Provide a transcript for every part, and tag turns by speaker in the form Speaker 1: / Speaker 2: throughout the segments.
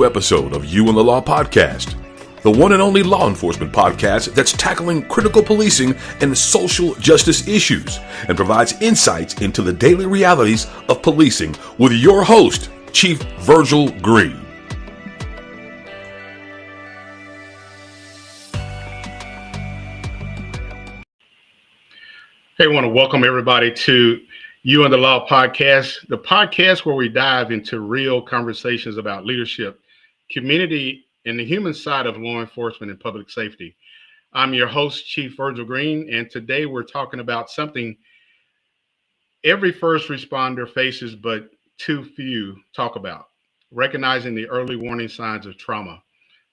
Speaker 1: new episode of You and the Law Podcast, the one and only law enforcement podcast that's tackling critical policing and social justice issues and provides insights into the daily realities of policing with your host, Chief Virgil Green.
Speaker 2: Hey, I want to welcome everybody to You and the Law Podcast, the podcast where we dive into real conversations about leadership, community, and the human side of law enforcement and public safety. I'm your host, Chief Virgil Green, and today we're talking about something every first responder faces, but too few talk about: recognizing the early warning signs of trauma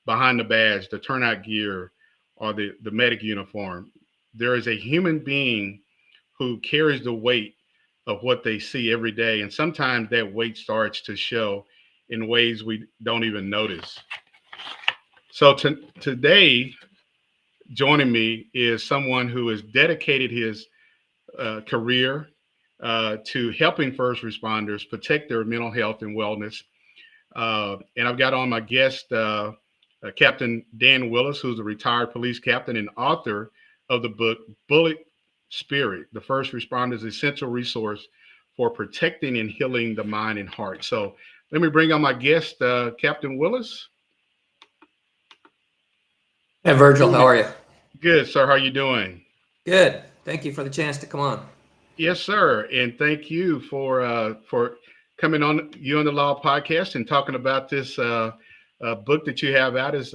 Speaker 2: behind the badge, the turnout gear, or the medic uniform. There is a human being who carries the weight of what they see every day. And sometimes that weight starts to show in ways we don't even notice. So today, joining me is someone who has dedicated his career to helping first responders protect their mental health and wellness. And I've got on my guest, Captain Dan Willis, who's a retired police captain and author of the book, Bulletproof Spirit, the first responder's essential resource for protecting and healing the mind and heart. So let me bring on my guest, Captain Willis.
Speaker 3: Hey, Virgil, how are you?
Speaker 2: Good, sir. How are you doing?
Speaker 3: Good. Thank you for the chance to come on.
Speaker 2: Yes, sir. And thank you for coming on You and the Law Podcast and talking about this book that you have out, is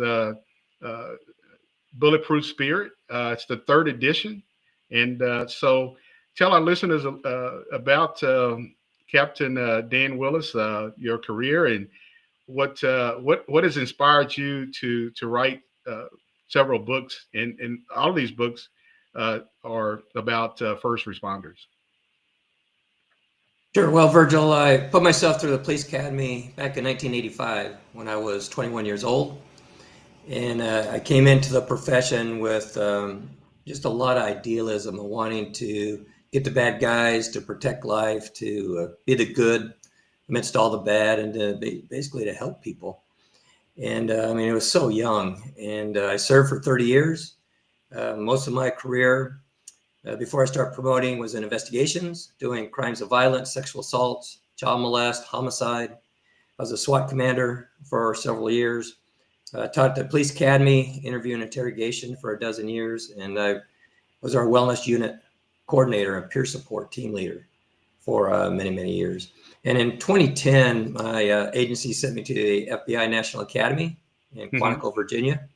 Speaker 2: Bulletproof Spirit. It's the third edition. And so tell our listeners about Captain Dan Willis, your career, and what has inspired you to write several books, and all of these books are about first responders.
Speaker 3: Sure. Well, Virgil, I put myself through the police academy back in 1985 when I was 21 years old. And I came into the profession with just a lot of idealism and wanting to get the bad guys, to protect life, to be the good amidst all the bad, and basically to help people. And I mean, it was so young. And I served for 30 years. Most of my career before I started promoting was in investigations, doing crimes of violence, sexual assaults, child molest, homicide. I was a SWAT commander for several years. Taught at the police academy, interview and interrogation for a dozen years, and I was our wellness unit coordinator and peer support team leader for many, many years. And in 2010, my agency sent me to the FBI National Academy in Quantico, Virginia.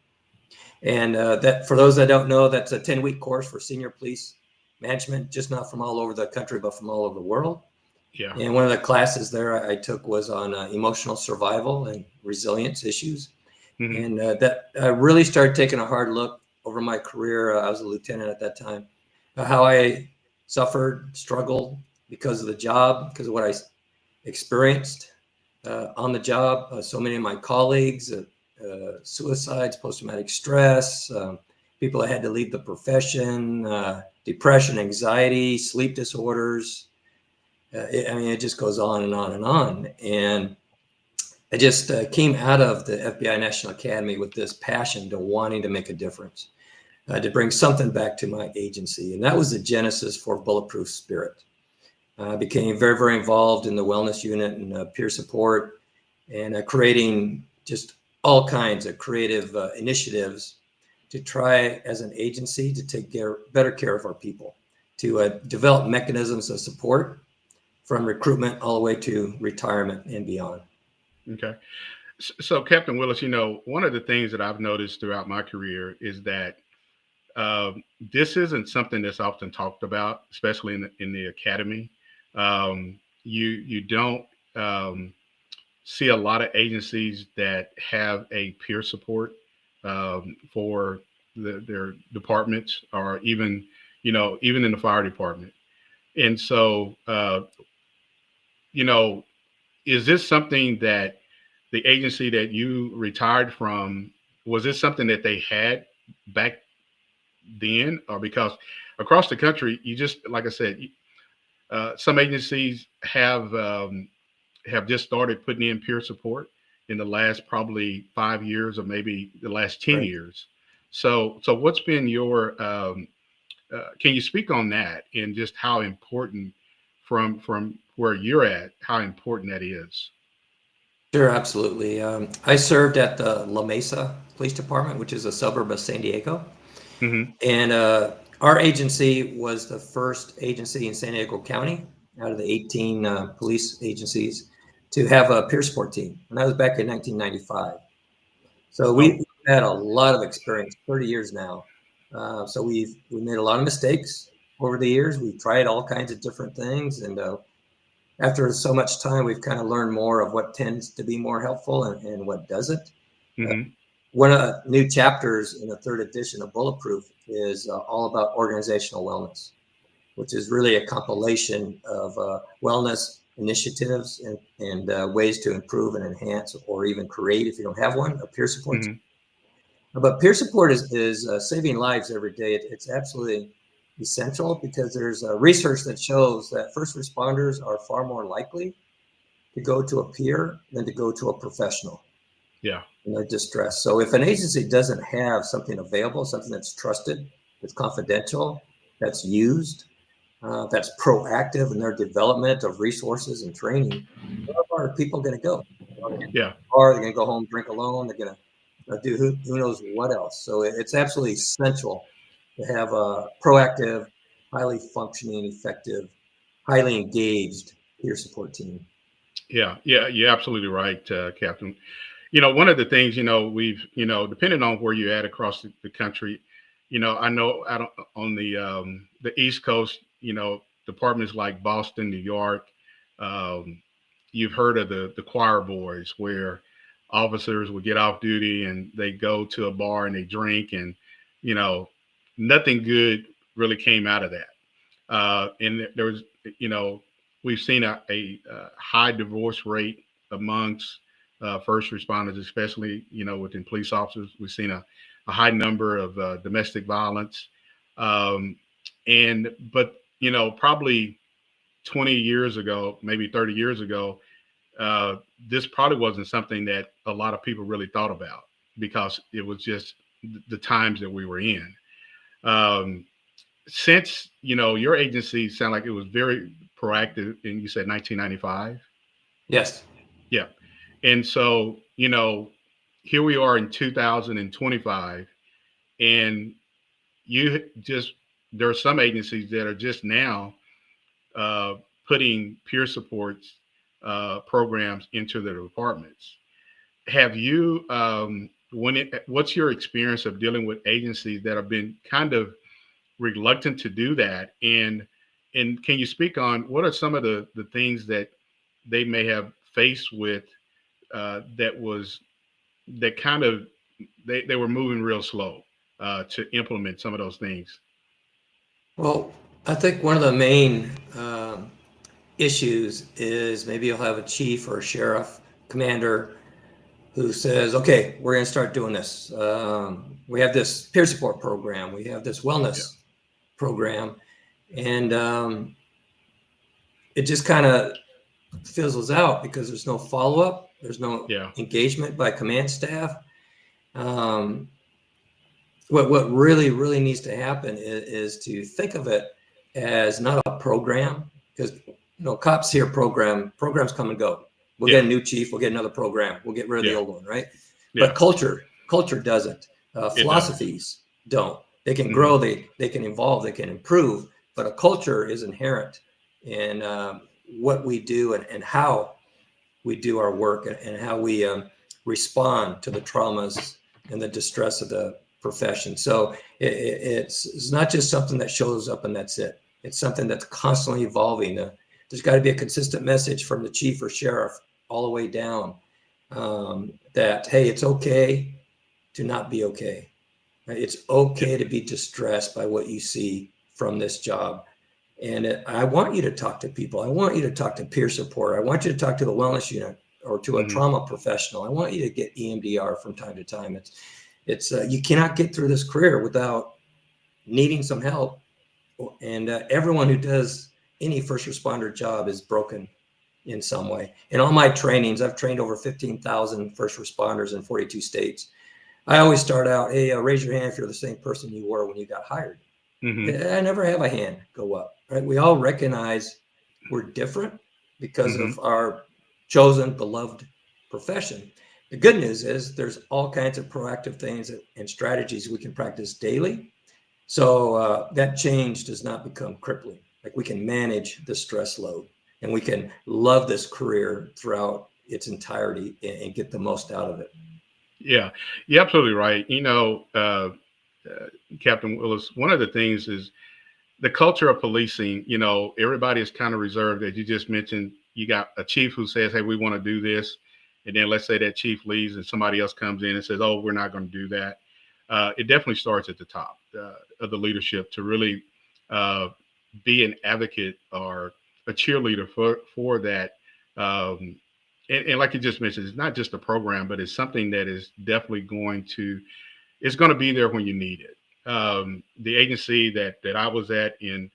Speaker 3: And that, for those that don't know, that's a 10-week course for senior police management, just not from all over the country, but from all over the world.
Speaker 2: Yeah.
Speaker 3: And one of the classes there I took was on emotional survival and resilience issues. And that I really started taking a hard look over my career. I was a lieutenant at that time, how I suffered, struggled because of the job, because of what I experienced on the job. So many of my colleagues, suicides, post-traumatic stress, people that had to leave the profession, depression, anxiety, sleep disorders. It just goes on and on and on. And I just came out of the FBI National Academy with this passion to wanting to make a difference, to bring something back to my agency. And that was the genesis for Bulletproof Spirit. I became very, very involved in the wellness unit and peer support, and creating just all kinds of creative initiatives to try as an agency to take better care of our people, to develop mechanisms of support from recruitment all the way to retirement and beyond.
Speaker 2: Okay. So, Captain Willis, one of the things that I've noticed throughout my career is that this isn't something that's often talked about, especially in the academy. You don't see a lot of agencies that have a peer support for their departments, or even in the fire department. And so, is this something that the agency that you retired from, was this something that they had back then? Or because across the country, you just, like I said, some agencies have just started putting in peer support, in the last probably 5 years or maybe the last 10
Speaker 3: Right.
Speaker 2: years. So what's been your, can you speak on that and just how important from where you're at, how important that is?
Speaker 3: Sure, absolutely. I served at the La Mesa Police Department, which is a suburb of San Diego.
Speaker 2: Hmm.
Speaker 3: And our agency was the first agency in San Diego County out of the 18 police agencies to have a peer support team. And that was back in 1995. So
Speaker 2: Oh,
Speaker 3: we've had a lot of experience, 30 years now. So we made a lot of mistakes over the years. We've tried all kinds of different things. And after so much time, we've kind of learned more of what tends to be more helpful and what doesn't. Uh,
Speaker 2: hmm.
Speaker 3: One of the new chapters in the third edition of Bulletproof is all about organizational wellness, which is really a compilation of wellness initiatives and ways to improve and enhance or even create, if you don't have one, a peer support team.
Speaker 2: Hmm.
Speaker 3: But peer support is saving lives every day. It's absolutely essential because there's research that shows that first responders are far more likely to go to a peer than to go to a professional
Speaker 2: Yeah.
Speaker 3: in their distress. So if an agency doesn't have something available, something that's trusted, that's confidential, that's used, that's proactive in their development of resources and training, where are people going to go?
Speaker 2: Yeah.
Speaker 3: Or they're going to go home, drink alone. They're going to do who knows what else. So it's absolutely essential to have a proactive, highly functioning, effective, highly engaged peer support team.
Speaker 2: Yeah. Yeah. You're absolutely right, Captain. One of the things, we've, depending on where you're at across the country, I know out on the East Coast, departments like Boston, New York, um, you've heard of the choir boys where officers would get off duty and they go to a bar and they drink and, you know, nothing good really came out of that. And there was, you know, we've seen a high divorce rate amongst first responders, especially, within police officers. We've seen a high number of domestic violence. Um, but, probably 20 years ago, maybe 30 years ago, this probably wasn't something that a lot of people really thought about because it was just the times that we were in. Um, since your agency sounded like it was very proactive, and you said 1995.
Speaker 3: Yes.
Speaker 2: Yeah. And so, here we are in 2025, and you just, there are some agencies that are just now uh, putting peer supports programs into their departments. Have you, what's your experience of dealing with agencies that have been kind of reluctant to do that? And can you speak on what are some of the things that they may have faced with that was that kind of they were moving real slow to implement some of those things?
Speaker 3: Well, I think one of the main issues is maybe you'll have a chief or a sheriff commander who says, okay, we're going to start doing this. We have this peer support program. We have this
Speaker 2: Yeah.
Speaker 3: wellness program. And it just kind of fizzles out because there's no follow-up. There's no
Speaker 2: Yeah.
Speaker 3: engagement by command staff. Um, what really needs to happen is to think of it as not a program, because cops here programs come and go. We'll
Speaker 2: Yeah.
Speaker 3: get a new chief, we'll get another program, we'll get rid of the
Speaker 2: Yeah.
Speaker 3: old one, right?
Speaker 2: Yeah.
Speaker 3: But culture doesn't.
Speaker 2: It does.
Speaker 3: Philosophies don't. They can
Speaker 2: Hmm.
Speaker 3: grow, they can evolve, they can improve, but a culture is inherent in what we do and how we do our work and how we respond to the traumas and the distress of the profession. So it's not just something that shows up and that's it. It's something that's constantly evolving. There's got to be a consistent message from the chief or sheriff all the way down that, hey, it's okay to not be okay. Right? It's okay to be distressed by what you see from this job. And I want you to talk to people. I want you to talk to peer support. I want you to talk to the wellness unit or to a
Speaker 2: Hmm.
Speaker 3: trauma professional. I want you to get EMDR from time to time. It's you cannot get through this career without needing some help. And everyone who does any first responder job is broken in some way. In all my trainings, I've trained over 15,000 first responders in 42 states. I always start out, hey, raise your hand if you're the same person you were when you got hired. I never have a hand go up, right? We all recognize we're different because of our chosen, beloved profession. The good news is there's all kinds of proactive things and strategies we can practice daily. So that change does not become crippling. Like we can manage the stress load and we can love this career throughout its entirety and get the most out of it.
Speaker 2: Yeah, you're absolutely right. Captain Willis, one of the things is the culture of policing. Everybody is kind of reserved. As you just mentioned, you got a chief who says, hey, we want to do this. And then let's say that chief leaves and somebody else comes in and says, oh, we're not going to do that. It definitely starts at the top of the leadership to really be an advocate or a cheerleader for that. And like you just mentioned, it's not just a program, but it's something that is definitely going to be there when you need it. The agency that I was at in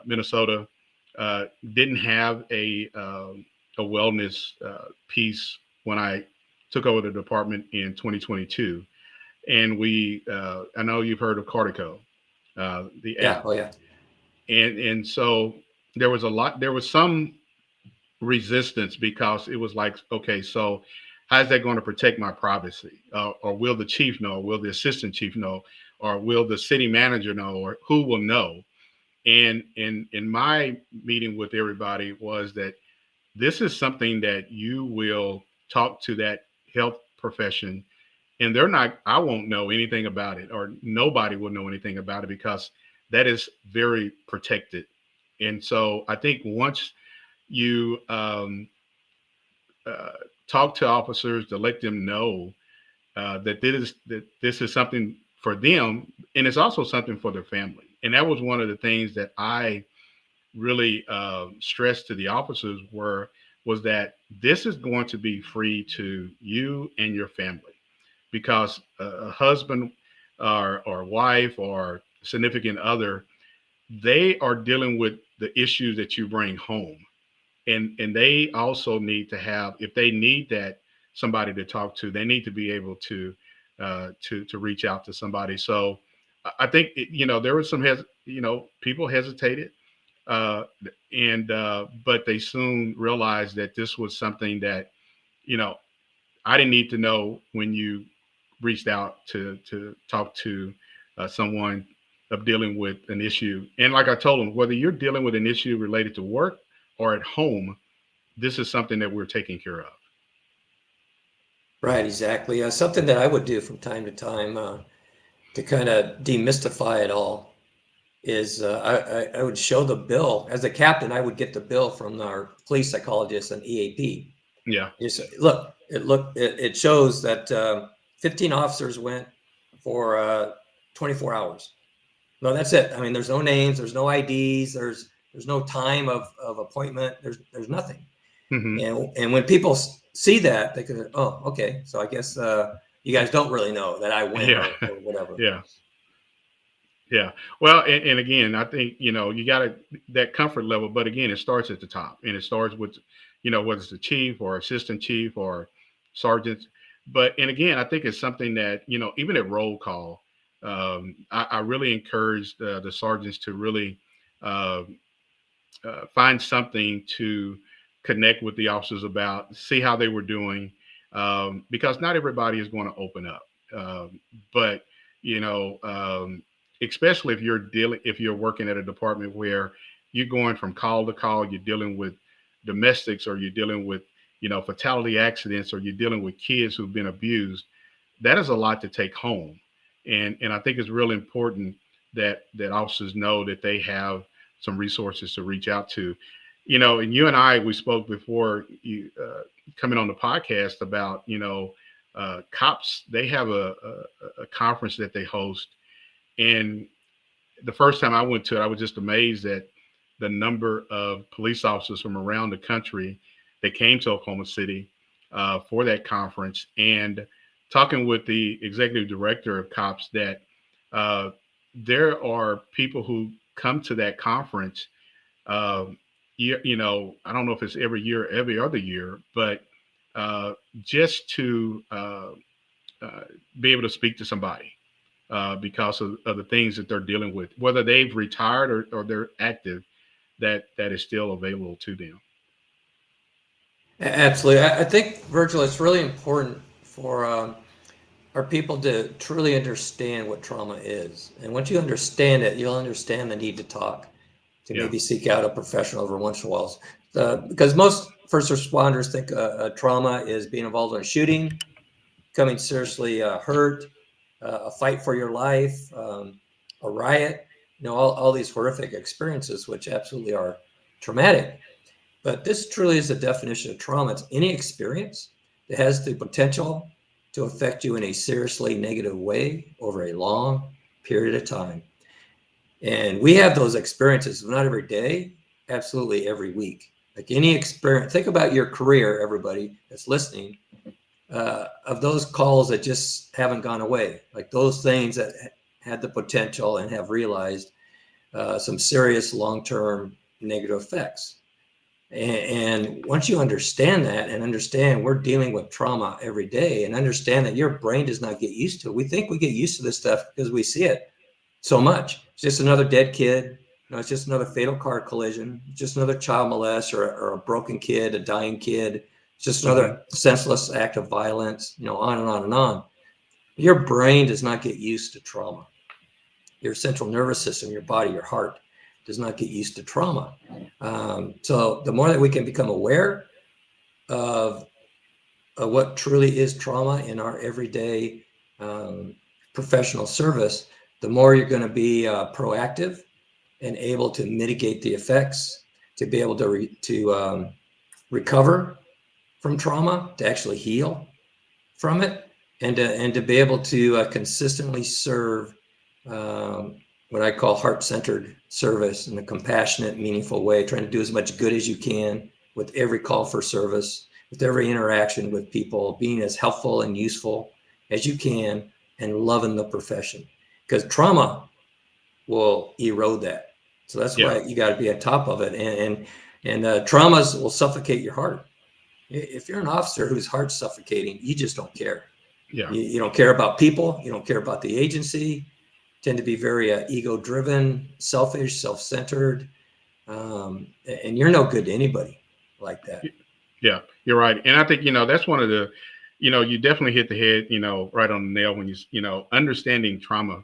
Speaker 2: Minnesota didn't have a wellness piece when I took over the department in 2022, and I know you've heard of Cardico, the app.
Speaker 3: Oh yeah.
Speaker 2: And so there was some resistance because it was like, okay, so how's that going to protect my privacy? Or will the chief know? Or will the assistant chief know? Or will the city manager know? Or who will know? And in my meeting with everybody was that this is something that you will talk to that health profession, and I won't know anything about it, or nobody will know anything about it, because that is very protected. And so I think once you talk to officers to let them know that this is something for them, and it's also something for their family. And that was one of the things that I really stressed to the officers was that this is going to be free to you and your family, because a husband or wife or significant other, they are dealing with the issues that you bring home. And they also need to have, if they need that somebody to talk to, they need to be able to reach out to somebody. So I think, there was people hesitated, but they soon realized that this was something that, I didn't need to know when you reached out to talk to someone of dealing with an issue. And like I told them, whether you're dealing with an issue related to work or at home, this is something that we're taking care of.
Speaker 3: Right, exactly. Something that I would do from time to time to kind of demystify it all is I would show the bill. As a captain, I would get the bill from our police psychologist and EAP.
Speaker 2: Yeah.
Speaker 3: It shows that 15 officers went for 24 hours. No, that's it. I mean, there's no names, there's no IDs, there's no time of appointment, there's nothing. And when people see that, they can, oh, okay, so I guess you guys don't really know that I went or whatever.
Speaker 2: Yeah. Well, and again, I think, you got that comfort level, but again, it starts at the top, and it starts with, whether it's the chief or assistant chief or sergeants. And again, I think it's something that, even at roll call, I really encourage the sergeants to really find something to connect with the officers about, see how they were doing, because not everybody is going to open up. But especially if you're working at a department where you're going from call to call, you're dealing with domestics, or you're dealing with, fatality accidents, or you're dealing with kids who've been abused. That is a lot to take home. And I think it's really important that officers know that they have some resources to reach out to. And you and I, we spoke before you coming on the podcast about, cops. They have a conference that they host. And the first time I went to it, I was just amazed at the number of police officers from around the country that came to Oklahoma City for that conference. And talking with the executive director of cops, that there are people who come to that conference year, I don't know if it's every year, every other year, but just to be able to speak to somebody because of the things that they're dealing with, whether they've retired or they're active, that is still available to them.
Speaker 3: Absolutely. I think, Virgil, it's really important for our people to truly understand what trauma is. And once you understand it, you'll understand the need to talk, to maybe seek out a professional every once in a while. Because most first responders think trauma is being involved in a shooting, becoming seriously hurt, a fight for your life, a riot, all these horrific experiences, which absolutely are traumatic. But this truly is the definition of trauma. It's any experience that has the potential to affect you in a seriously negative way over a long period of time. And we have those experiences, not every day, absolutely every week. Like any experience, think about your career, everybody that's listening, of those calls that just haven't gone away, like those things that had the potential and have realized some serious long-term negative effects. And once you understand that and understand we're dealing with trauma every day and understand that your brain does not get used to it. We think we get used to this stuff because we see it so much. It's just another dead kid. It's just another fatal car collision. It's just another child molest or a broken kid, a dying kid. It's just another senseless act of violence, on and on and on. Your brain does not get used to trauma. Your central nervous system, your body, your heart does not get used to trauma. So the more that we can become aware of what truly is trauma in our everyday professional service, the more you're going to be proactive and able to mitigate the effects, to be able to recover from trauma, to actually heal from it, and to be able to consistently serve what I call heart-centered service in a compassionate, meaningful way, trying to do as much good as you can with every call for service, with every interaction with people, being as helpful and useful as you can, and loving the profession. Because trauma will erode that. So that's why you got to be on top of it. And traumas will suffocate your heart. If you're an officer whose heart's suffocating, you just don't care.
Speaker 2: Yeah.
Speaker 3: You don't care about people. You don't care about the agency. Tend to be very ego-driven, selfish, self-centered, and you're no good to anybody like that.
Speaker 2: Yeah, you're right. And I think, that's one of the, you definitely hit the head, right on the nail when understanding trauma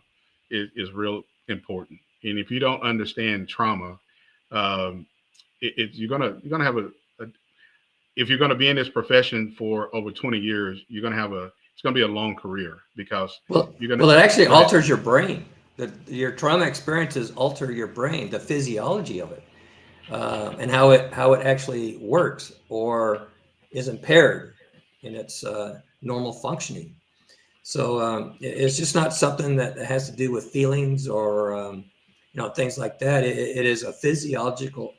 Speaker 2: is real important. And if you don't understand trauma, you're gonna have if you're gonna be in this profession for over 20 years, it's gonna be a long career because
Speaker 3: it actually alters your brain. Your trauma experiences alter your brain, the physiology of it, and how it actually works or is impaired in its normal functioning. So it's just not something that has to do with feelings or things like that. It is a physiological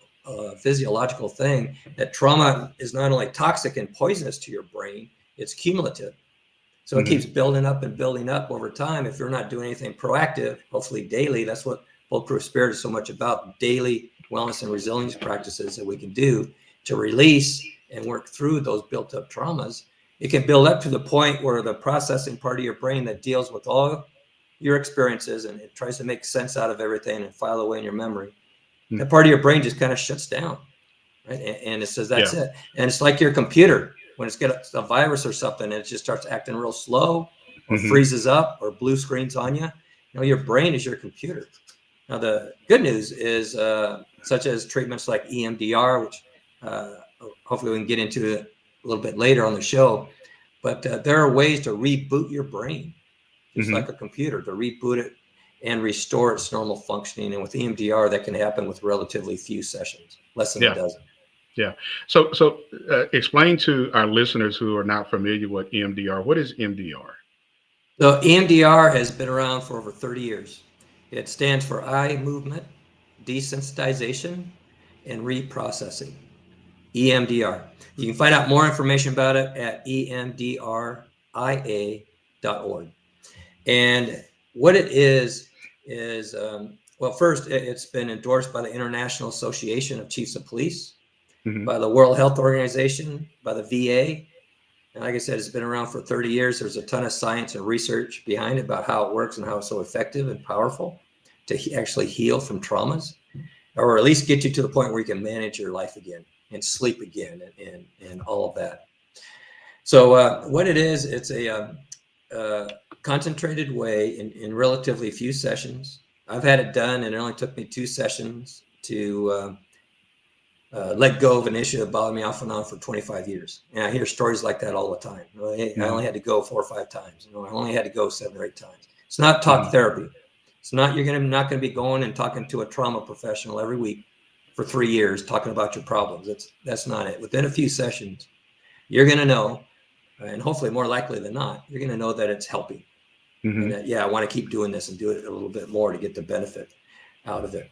Speaker 3: thing. That trauma is not only toxic and poisonous to your brain, it's cumulative. So it keeps building up and building up over time. If you're not doing anything proactive, hopefully daily, that's what Bulletproof Spirit is so much about, daily wellness and resilience practices that we can do to release and work through those built up traumas. It can build up to the point where the processing part of your brain that deals with all your experiences and it tries to make sense out of everything and file away in your memory. That part of your brain just kind of shuts down, right? And it says, that's it. And it's like your computer. When it's got a virus or something, and it just starts acting real slow or freezes up or blue screens on you, your brain is your computer. Now, the good news is such as treatments like EMDR, which hopefully we can get into a little bit later on the show, but there are ways to reboot your brain, just like a computer, to reboot it and restore its normal functioning. And with EMDR, that can happen with relatively few sessions, less than a dozen.
Speaker 2: Yeah. So explain to our listeners who are not familiar with EMDR. What is EMDR?
Speaker 3: So EMDR has been around for over 30 years. It stands for eye movement, desensitization, and reprocessing. EMDR. You can find out more information about it at emdria.org. And what it is Well, first, it's been endorsed by the International Association of Chiefs of Police,
Speaker 2: Mm-hmm.
Speaker 3: by the World Health Organization, by the VA. And like I said, it's been around for 30 years. There's a ton of science and research behind it about how it works and how it's so effective and powerful to actually heal from traumas, or at least get you to the point where you can manage your life again and sleep again and all of that. So what it is, it's a concentrated way in relatively few sessions. I've had it done, and it only took me 2 sessions to let go of an issue that bothered me off and on for 25 years. And I hear stories like that all the time. I only had to go 4 or 5 times. I only had to go 7 or 8 times. It's not talk therapy. It's not, you're not going to be going and talking to a trauma professional every week for 3 years talking about your problems. That's not it. Within a few sessions, you're going to know, and hopefully more likely than not, you're going to know that it's helping. And that, I want to keep doing this and do it a little bit more to get the benefit out of it.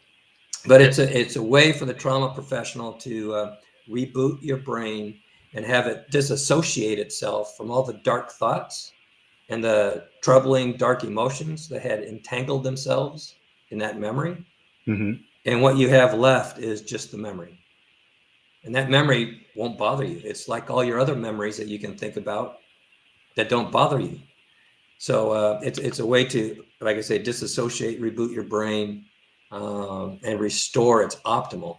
Speaker 3: But it's a way for the trauma professional to reboot your brain and have it disassociate itself from all the dark thoughts and the troubling dark emotions that had entangled themselves in that memory. And what you have left is just the memory. And that memory won't bother you. It's like all your other memories that you can think about that don't bother you. So it's a way to, like I say, disassociate, reboot your brain, and restore its optimal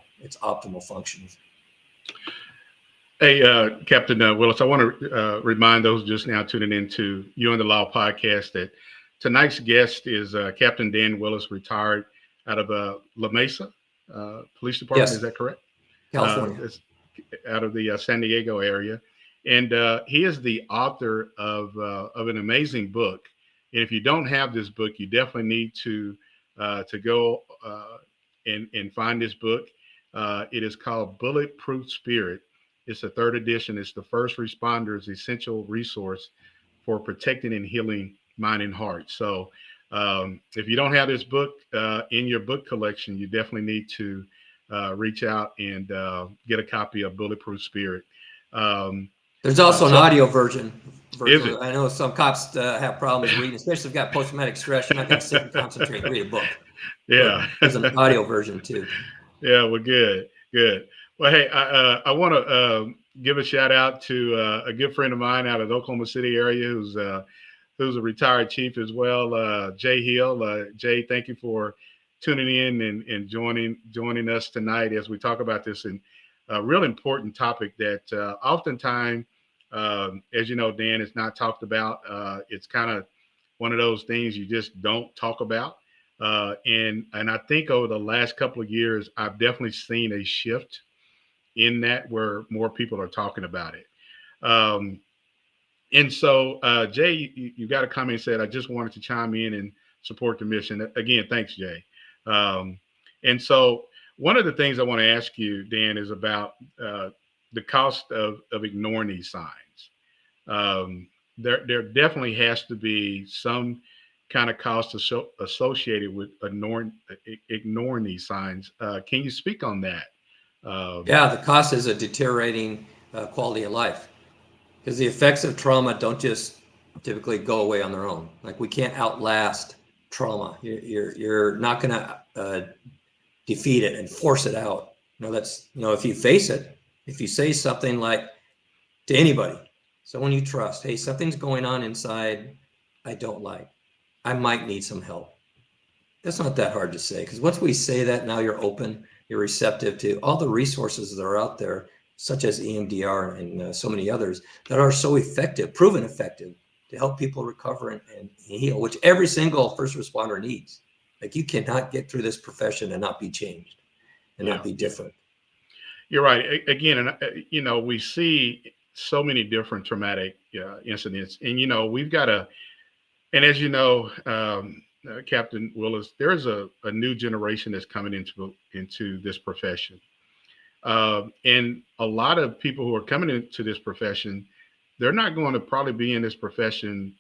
Speaker 3: functions.
Speaker 2: Hey, Captain Willis, I want to remind those just now tuning into You and the Law podcast that tonight's guest is Captain Dan Willis, retired out of La Mesa Police Department.
Speaker 3: Yes.
Speaker 2: Is that correct?
Speaker 3: California.
Speaker 2: Out of the San Diego area. And he is the author of an amazing book. And if you don't have this book, you definitely need to go and find this book. It is called Bulletproof Spirit. It's the 3rd edition. It's the first responders essential resource for protecting and healing mind and heart. So if you don't have this book in your book collection, you definitely need to reach out and get a copy of Bulletproof Spirit.
Speaker 3: There's also an audio version.
Speaker 2: Is it?
Speaker 3: I know some cops have problems reading, especially if they've got post-traumatic stress. You're not going to sit and concentrate and read a book.
Speaker 2: Yeah.
Speaker 3: But there's an audio version too.
Speaker 2: Yeah, well, good. Well, hey, I want to give a shout out to a good friend of mine out of the Oklahoma City area who's a retired chief as well, Jay Hill. Jay, thank you for tuning in and joining us tonight as we talk about this and real important topic that oftentimes, as you know, Dan, is not talked about. It's kind of one of those things you just don't talk about. And I think over the last couple of years, I've definitely seen a shift in that where more people are talking about it. And so, Jay, you got a comment said, I just wanted to chime in and support the mission. Again, thanks, Jay. And so one of the things I want to ask you, Dan, is about the cost of ignoring these signs. There definitely has to be some kind of cost associated with ignoring these signs. Can you speak on that?
Speaker 3: The cost is a deteriorating quality of life, because the effects of trauma don't just typically go away on their own. Like, we can't outlast trauma. You're not going to defeat it and force it out. If you face it, if you say something like to anybody, someone you trust, hey, something's going on inside I don't like. I might need some help. That's not that hard to say, because once we say that, now you're open, you're receptive to all the resources that are out there, such as EMDR and so many others that are so effective, proven effective, to help people recover and heal, which every single first responder needs. Like, you cannot get through this profession and not be changed and not be different. You're
Speaker 2: right. Again, and we see so many different traumatic incidents, and we've got and as you know, Captain Willis, there's a new generation that's coming into this profession. And a lot of people who are coming into this profession, they're not going to probably be in this profession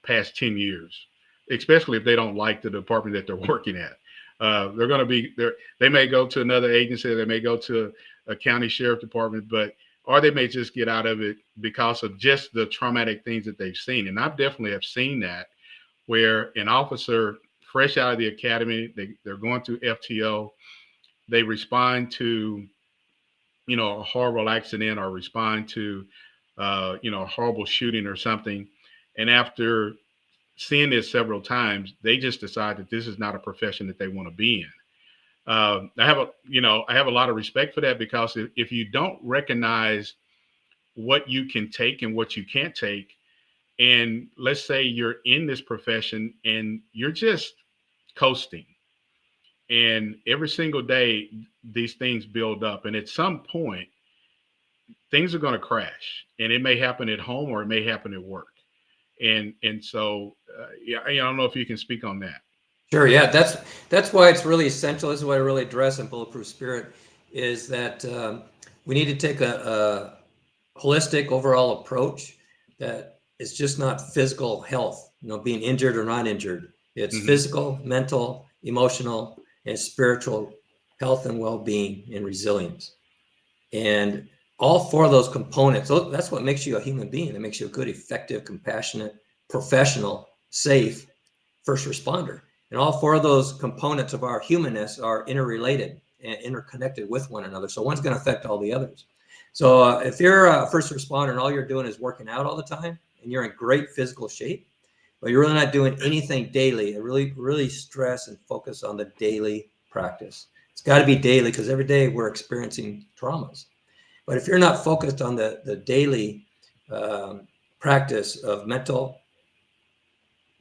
Speaker 2: past 10 years, especially if they don't like the department that they're working at. They're going to be there. They may go to another agency. They may go to a county sheriff department, or they may just get out of it because of just the traumatic things that they've seen. And I definitely have seen that, where an officer fresh out of the academy. They're going through FTO. They respond to, a horrible accident, or respond to, a horrible shooting or something. And after seeing this several times, they just decide that this is not a profession that they want to be in. I have a lot of respect for that, because if you don't recognize what you can take and what you can't take, and let's say you're in this profession and you're just coasting, and every single day these things build up, and at some point things are going to crash, and it may happen at home or it may happen at work. And so I don't know if you can speak on that.
Speaker 3: Sure. Yeah, that's why it's really essential. This is what I really address in Bulletproof Spirit, is that we need to take a holistic overall approach that is just not physical health, being injured or not injured. It's physical, mental, emotional, and spiritual health and well-being and resilience. And all four of those components, that's what makes you a human being. That makes you a good, effective, compassionate, professional, safe first responder. And all four of those components of our humanness are interrelated and interconnected with one another. So one's going to affect all the others. So if you're a first responder and all you're doing is working out all the time and you're in great physical shape, but you're really not doing anything daily, I really stress and focus on the daily practice. It's got to be daily, because every day we're experiencing traumas. But if you're not focused on the daily practice of mental,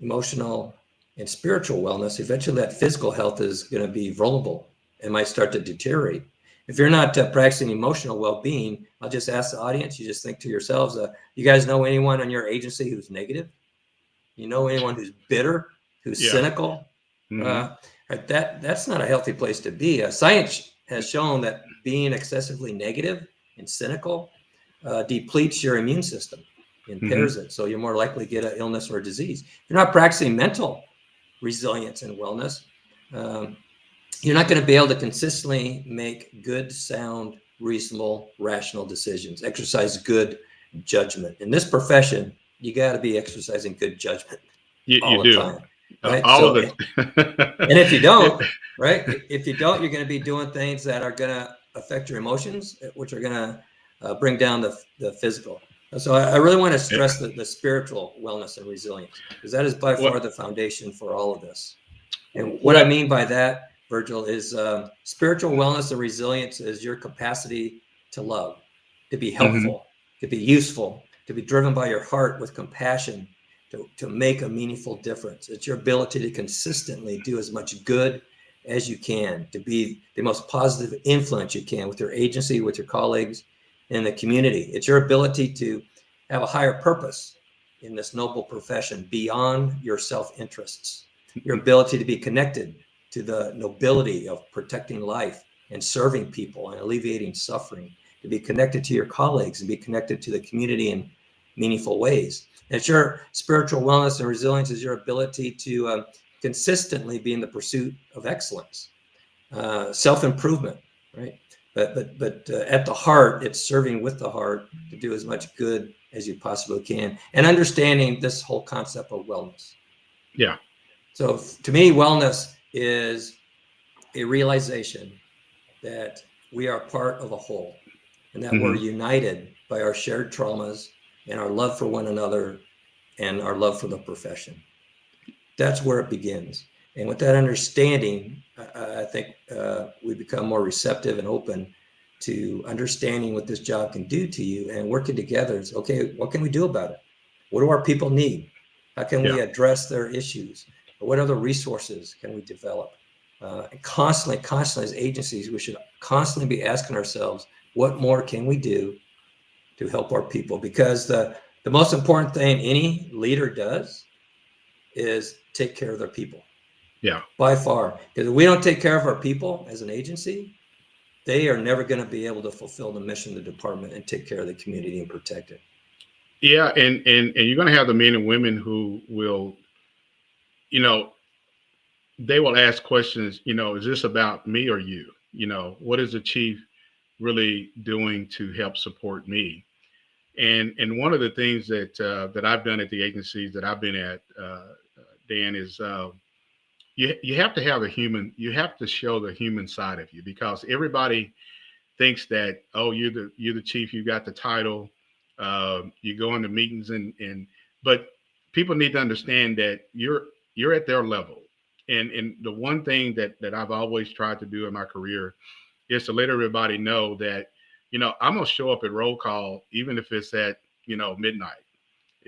Speaker 3: emotional, and spiritual wellness, eventually that physical health is going to be vulnerable and might start to deteriorate. If you're not practicing emotional well-being, I'll just ask the audience, you just think to yourselves, you guys know anyone on your agency who's negative? You know anyone who's bitter, who's cynical? Right, that's not a healthy place to be. Science has shown that being excessively negative and cynical depletes your immune system, impairs it. So you're more likely to get an illness or a disease. If you're not practicing mental resilience and wellness, you're not going to be able to consistently make good, sound, reasonable, rational decisions, exercise good judgment. In this profession, you got to be exercising good judgment all the time. Right?
Speaker 2: All of it.
Speaker 3: And if you don't, right? If you don't, you're going to be doing things that are going to affect your emotions, which are going to bring down the physical. So I really want to stress the spiritual wellness and resilience, because that is by far the foundation for all of this. And what I mean by that, Virgil, is spiritual wellness and resilience is your capacity to love, to be helpful, to be useful, to be driven by your heart with compassion, to make a meaningful difference. It's your ability to consistently do as much good as you can, to be the most positive influence you can with your agency, with your colleagues, in the community. It's your ability to have a higher purpose in this noble profession beyond your self-interests, your ability to be connected to the nobility of protecting life and serving people and alleviating suffering, to be connected to your colleagues and be connected to the community in meaningful ways. And it's your spiritual wellness and resilience is your ability to consistently be in the pursuit of excellence, self-improvement, right? But at the heart, it's serving with the heart to do as much good as you possibly can, and understanding this whole concept of wellness.
Speaker 2: Yeah.
Speaker 3: So to me, wellness is a realization that we are part of a whole, and that we're united by our shared traumas and our love for one another and our love for the profession. That's where it begins. And with that understanding, I think we become more receptive and open to understanding what this job can do to you, and working together. It's okay, what can we do about it? What do our people need? How can we address their issues? What other resources can we develop? And constantly as agencies, we should constantly be asking ourselves, what more can we do to help our people? Because the most important thing any leader does is take care of their people.
Speaker 2: Yeah.
Speaker 3: By far. Because if we don't take care of our people as an agency, they are never going to be able to fulfill the mission of the department and take care of the community and protect it.
Speaker 2: Yeah, and you're going to have the men and women who will, they will ask questions, is this about me or you? What is the chief really doing to help support me? And one of the things that I've done at the agencies that I've been at, Dan, is you have to have you have to show the human side of you, because everybody thinks that, oh, you're the chief, you got the title, you go into meetings but people need to understand that you're at their level. And the one thing that I've always tried to do in my career is to let everybody know that, I'm gonna show up at roll call, even if it's at, midnight,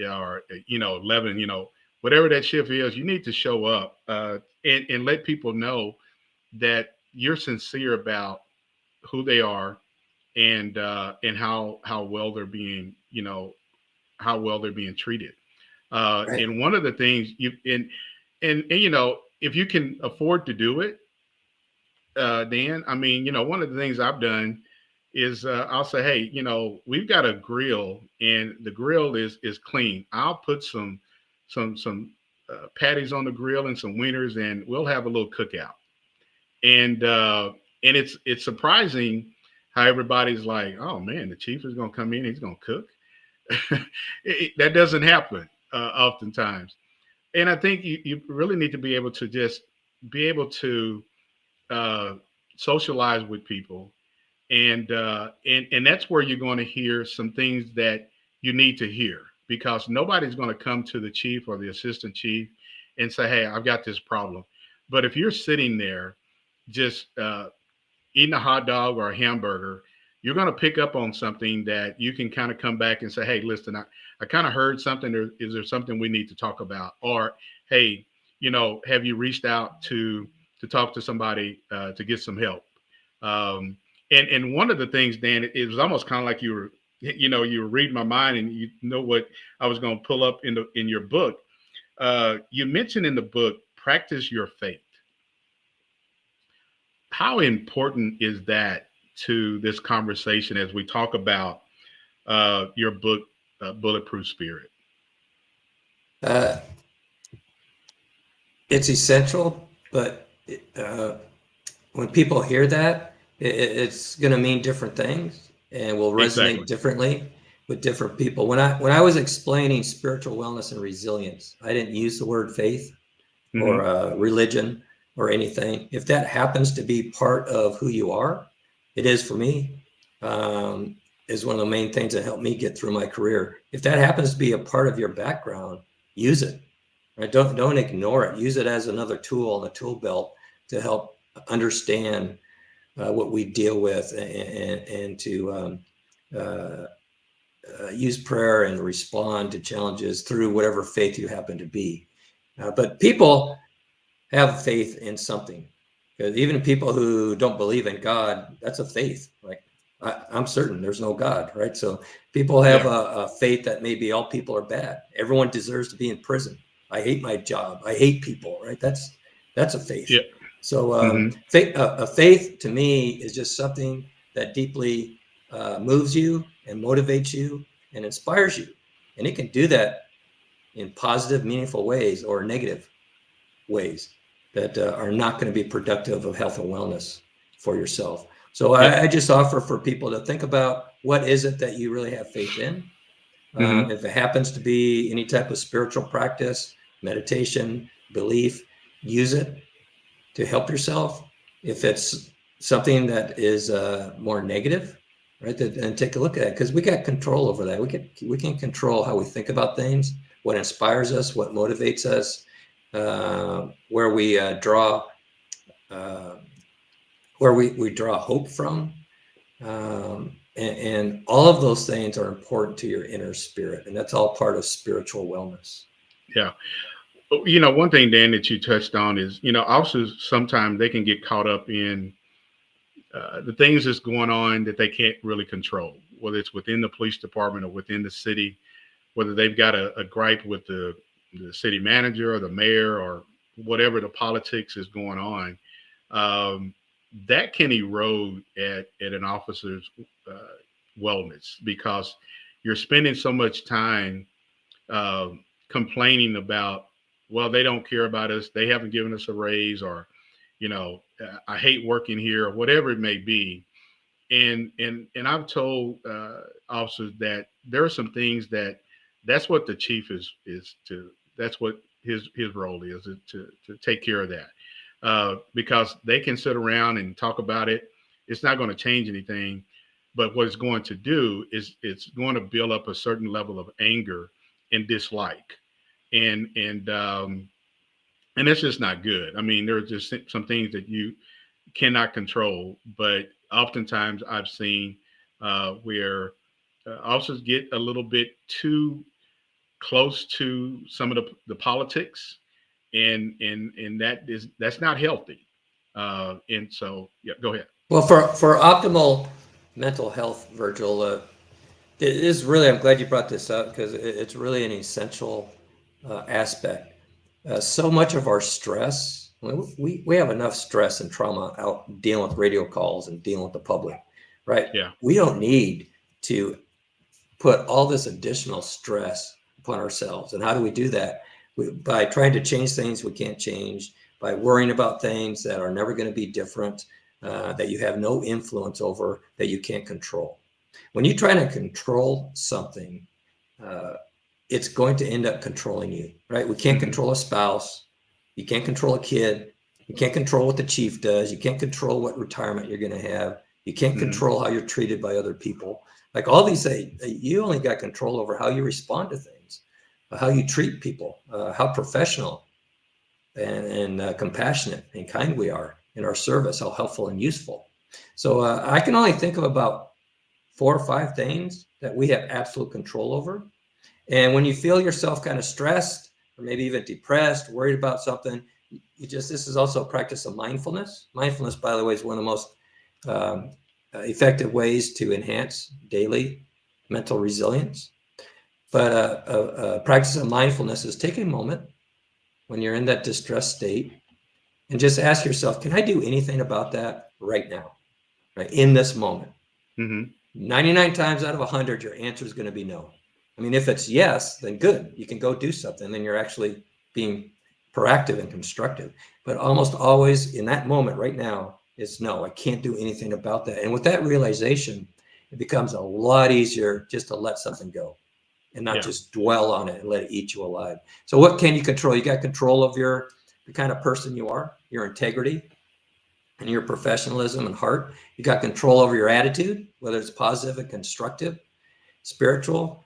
Speaker 2: or 11, whatever that shift is. You need to show up, and let people know that you're sincere about who they are, and how well they're being, how well they're being treated.
Speaker 3: Right.
Speaker 2: And one of the things and if you can afford to do it, Dan, I mean, one of the things I've done is, I'll say, hey, we've got a grill, and the grill is clean. I'll put some patties on the grill and some wieners, and we'll have a little cookout. And it's surprising how everybody's like, oh man, the chief is going to come in, he's going to cook. That doesn't happen oftentimes. And I think you really need to be able to just be able to uh, socialize with people, and that's where you're going to hear some things that you need to hear, because nobody's going to come to the chief or the assistant chief and say, hey, I've got this problem. But if you're sitting there just eating a hot dog or a hamburger, you're going to pick up on something that you can kind of come back and say, hey, listen, I kind of heard something. Is there something we need to talk about? Or, hey, have you reached out to talk to somebody to get some help? And one of the things, Dan, it was almost kind of like you were reading my mind, and you know what I was going to pull up in your book. You mentioned in the book, practice your faith. How important is that to this conversation as we talk about your book, Bulletproof Spirit?
Speaker 3: Uh, it's essential, but when people hear that, it's going to mean different things and will resonate
Speaker 2: Exactly.
Speaker 3: differently with different people. When I was explaining spiritual wellness and resilience, I didn't use the word faith or religion or anything. If that happens to be part of who you are, it is for me. Is one of the main things that helped me get through my career. If that happens to be a part of your background, use it. Right? Don't ignore it. Use it as another tool in the tool belt to help understand what we deal with, and to use prayer and respond to challenges through whatever faith you happen to be. But people have faith in something. Because even people who don't believe in God, that's a faith. Like I'm certain there's no God, right? So people have a faith that maybe all people are bad. Everyone deserves to be in prison. I hate my job. I hate people, right? That's a faith.
Speaker 2: Yeah.
Speaker 3: So a faith to me is just something that deeply moves you and motivates you and inspires you. And it can do that in positive, meaningful ways or negative ways that are not going to be productive of health and wellness for yourself. So I just offer for people to think about, what is it that you really have faith in? If it happens to be any type of spiritual practice, meditation, belief, use it to help yourself. If it's something that is more negative, right, then take a look at it, because we got control over that. We can control how we think about things, what inspires us, what motivates us, where we draw hope from, and all of those things are important to your inner spirit, and that's all part of spiritual wellness.
Speaker 2: Yeah. One thing, Dan, that you touched on is, officers sometimes they can get caught up in the things that's going on that they can't really control, whether it's within the police department or within the city, whether they've got a gripe with the city manager or the mayor or whatever the politics is going on. That can erode at an officer's wellness, because you're spending so much time complaining about, well, they don't care about us, they haven't given us a raise, or I hate working here, or whatever it may be. And I've told officers that there are some things that's what the chief is to, that's what his role is to take care of that. because they can sit around and talk about it. It's not going to change anything. But what it's going to do is it's going to build up a certain level of anger and dislike. And that's just not good. I mean, there's just some things that you cannot control, but oftentimes I've seen where officers get a little bit too close to some of the politics, and that's not healthy. And so, yeah, go ahead.
Speaker 3: Well, for optimal mental health, Virgil, it is really, I'm glad you brought this up because it's really an essential aspect. So much of our stress, we have enough stress and trauma out dealing with radio calls and dealing with the public, right?
Speaker 2: Yeah.
Speaker 3: We don't need to put all this additional stress upon ourselves. And how do we do that? By trying to change things we can't change, by worrying about things that are never going to be different, that you have no influence over, that you can't control. When you try to control something, it's going to end up controlling you, right? We can't control a spouse. You can't control a kid. You can't control what the chief does. You can't control what retirement you're going to have. You can't control how you're treated by other people. Like all these things, you only got control over how you respond to things, how you treat people, how professional and compassionate and kind we are in our service, how helpful and useful. So I can only think of about 4 or 5 things that we have absolute control over. And when you feel yourself kind of stressed or maybe even depressed, worried about something, this is also a practice of mindfulness. Mindfulness, by the way, is one of the most effective ways to enhance daily mental resilience. But a practice of mindfulness is taking a moment when you're in that distressed state and just ask yourself, can I do anything about that right now, right in this moment? 99 times out of 100, your answer is going to be no. I mean, if it's yes, then good. You can go do something. Then you're actually being proactive and constructive. But almost always in that moment right now, it's no, I can't do anything about that. And with that realization, it becomes a lot easier just to let something go and not just dwell on it and let it eat you alive. So what can you control? You got control of the kind of person you are, your integrity and your professionalism and heart. You got control over your attitude, whether it's positive and constructive, spiritual,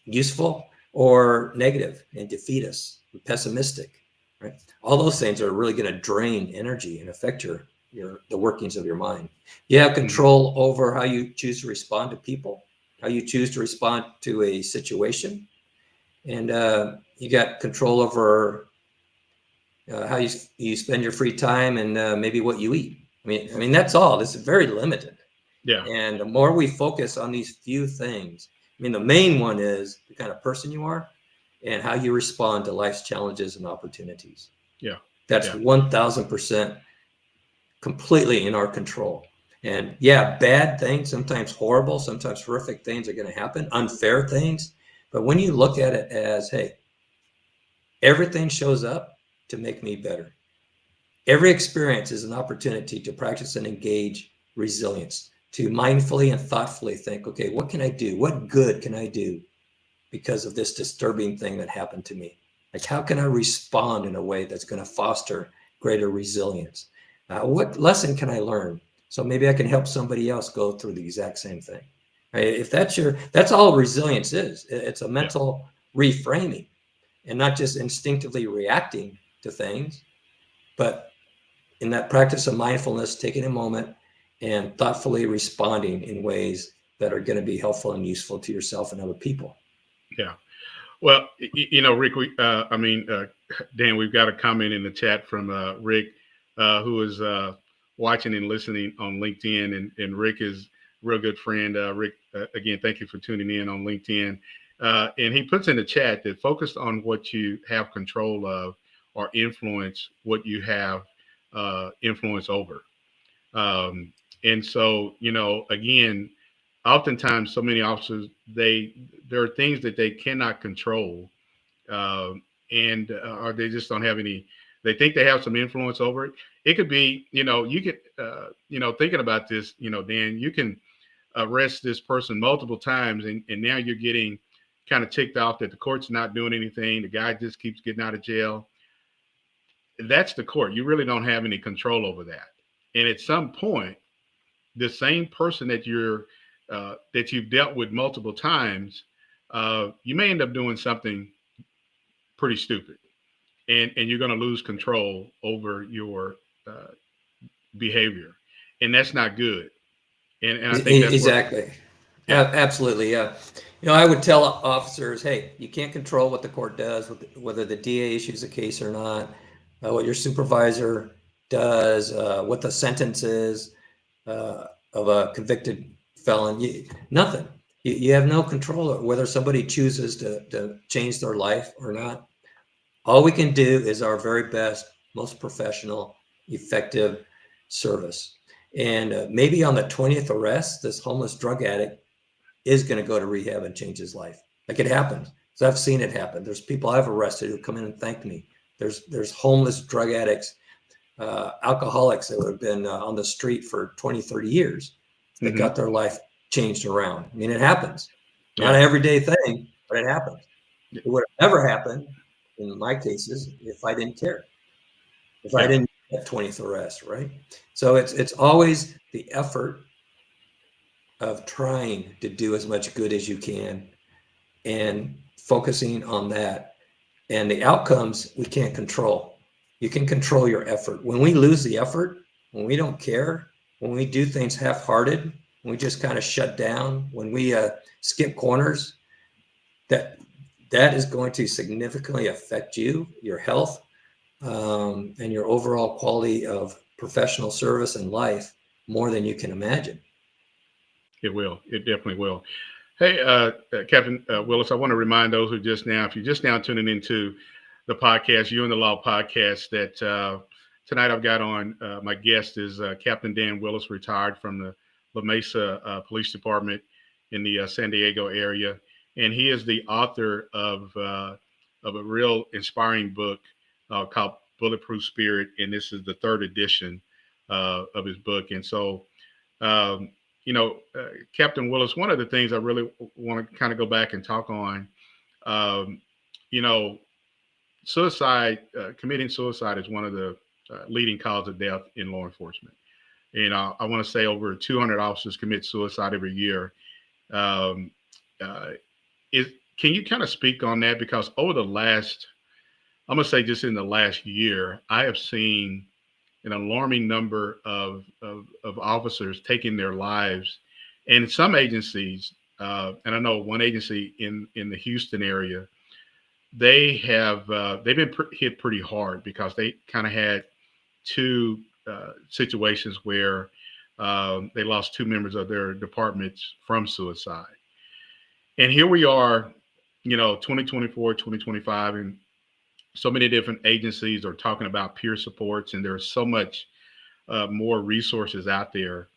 Speaker 3: useful, or negative and defeatist, pessimistic, right? All those things are really going to drain energy and affect the workings of your mind. You have control over how you choose to respond to people, how you choose to respond to a situation, and you got control over how you spend your free time and maybe what you eat. I mean that's all. This is very limited.
Speaker 2: Yeah.
Speaker 3: And the more we focus on these few things, I mean, the main one is the kind of person you are and how you respond to life's challenges and opportunities.
Speaker 2: Yeah.
Speaker 3: That's 1000% completely in our control. And bad things, sometimes horrible, sometimes horrific things are going to happen, unfair things. But when you look at it as, hey, everything shows up to make me better. Every experience is an opportunity to practice and engage resilience, to mindfully and thoughtfully think, okay, what can I do? What good can I do because of this disturbing thing that happened to me? Like, how can I respond in a way that's going to foster greater resilience? What lesson can I learn? So maybe I can help somebody else go through the exact same thing. Right? If that's all resilience is. It's a mental reframing and not just instinctively reacting to things, but in that practice of mindfulness, taking a moment and thoughtfully responding in ways that are going to be helpful and useful to yourself and other people.
Speaker 2: Yeah. Well, Rick, Dan, we've got a comment in the chat from Rick, who is watching and listening on LinkedIn. And Rick is a real good friend. Rick, again, thank you for tuning in on LinkedIn. And he puts in the chat that focus on what you have control of or influence what you have influence over. And so, again, oftentimes so many officers, there are things that they cannot control, or they just don't have any. They think they have some influence over it. It could be, you could, thinking about this, Dan, you can arrest this person multiple times, and now you're getting kind of ticked off that the court's not doing anything. The guy just keeps getting out of jail. that's the court. You really don't have any control over that. And at some point, the same person that you've dealt with multiple times, you may end up doing something pretty stupid, and you're going to lose control over your behavior, and that's not good. And I think that's
Speaker 3: exactly. Absolutely, yeah. I would tell officers, hey, you can't control what the court does, whether the DA issues a case or not, what your supervisor does, what the sentence is of a convicted felon. Nothing. You have no control over whether somebody chooses to change their life or not. All we can do is our very best, most professional, effective service. And maybe on the 20th arrest, this homeless drug addict is going to go to rehab and change his life. Like, it happens. So I've seen it happen. There's people I've arrested who come in and thank me. There's homeless drug addicts, alcoholics that have been on the street for 20, 30 years that got their life changed around. I mean, it happens. Not an everyday thing, but it happens. It would have never happened in my cases if I didn't care. If I didn't get 20th arrest, right? So it's always the effort of trying to do as much good as you can and focusing on that. And the outcomes we can't control. You can control your effort. When we lose the effort, when we don't care, when we do things half-hearted, when we just kind of shut down, when we skip corners, that is going to significantly affect you, your health, and your overall quality of professional service and life more than you can imagine.
Speaker 2: It will. It definitely will. Hey, Captain Willis, I want to remind those if you're just now tuning into the podcast, You and the Law podcast, that tonight I've got on, my guest is Captain Dan Willis, retired from the La Mesa Police Department in the San Diego area. And he is the author of a real inspiring book called Bulletproof Spirit. And this is the third edition of his book. And so, Captain Willis, one of the things I really want to kind of go back and talk on, suicide, committing suicide is one of the leading causes of death in law enforcement. And I want to say over 200 officers commit suicide every year. Can you kind of speak on that? Because over the last, I'm going to say just in the last year, I have seen an alarming number of officers taking their lives. And some agencies, and I know one agency in the Houston area, they've been hit pretty hard because they kind of had two situations where they lost two members of their departments from suicide. And here we are, 2024, 2025, and so many different agencies are talking about peer supports, and there's so much more resources out there.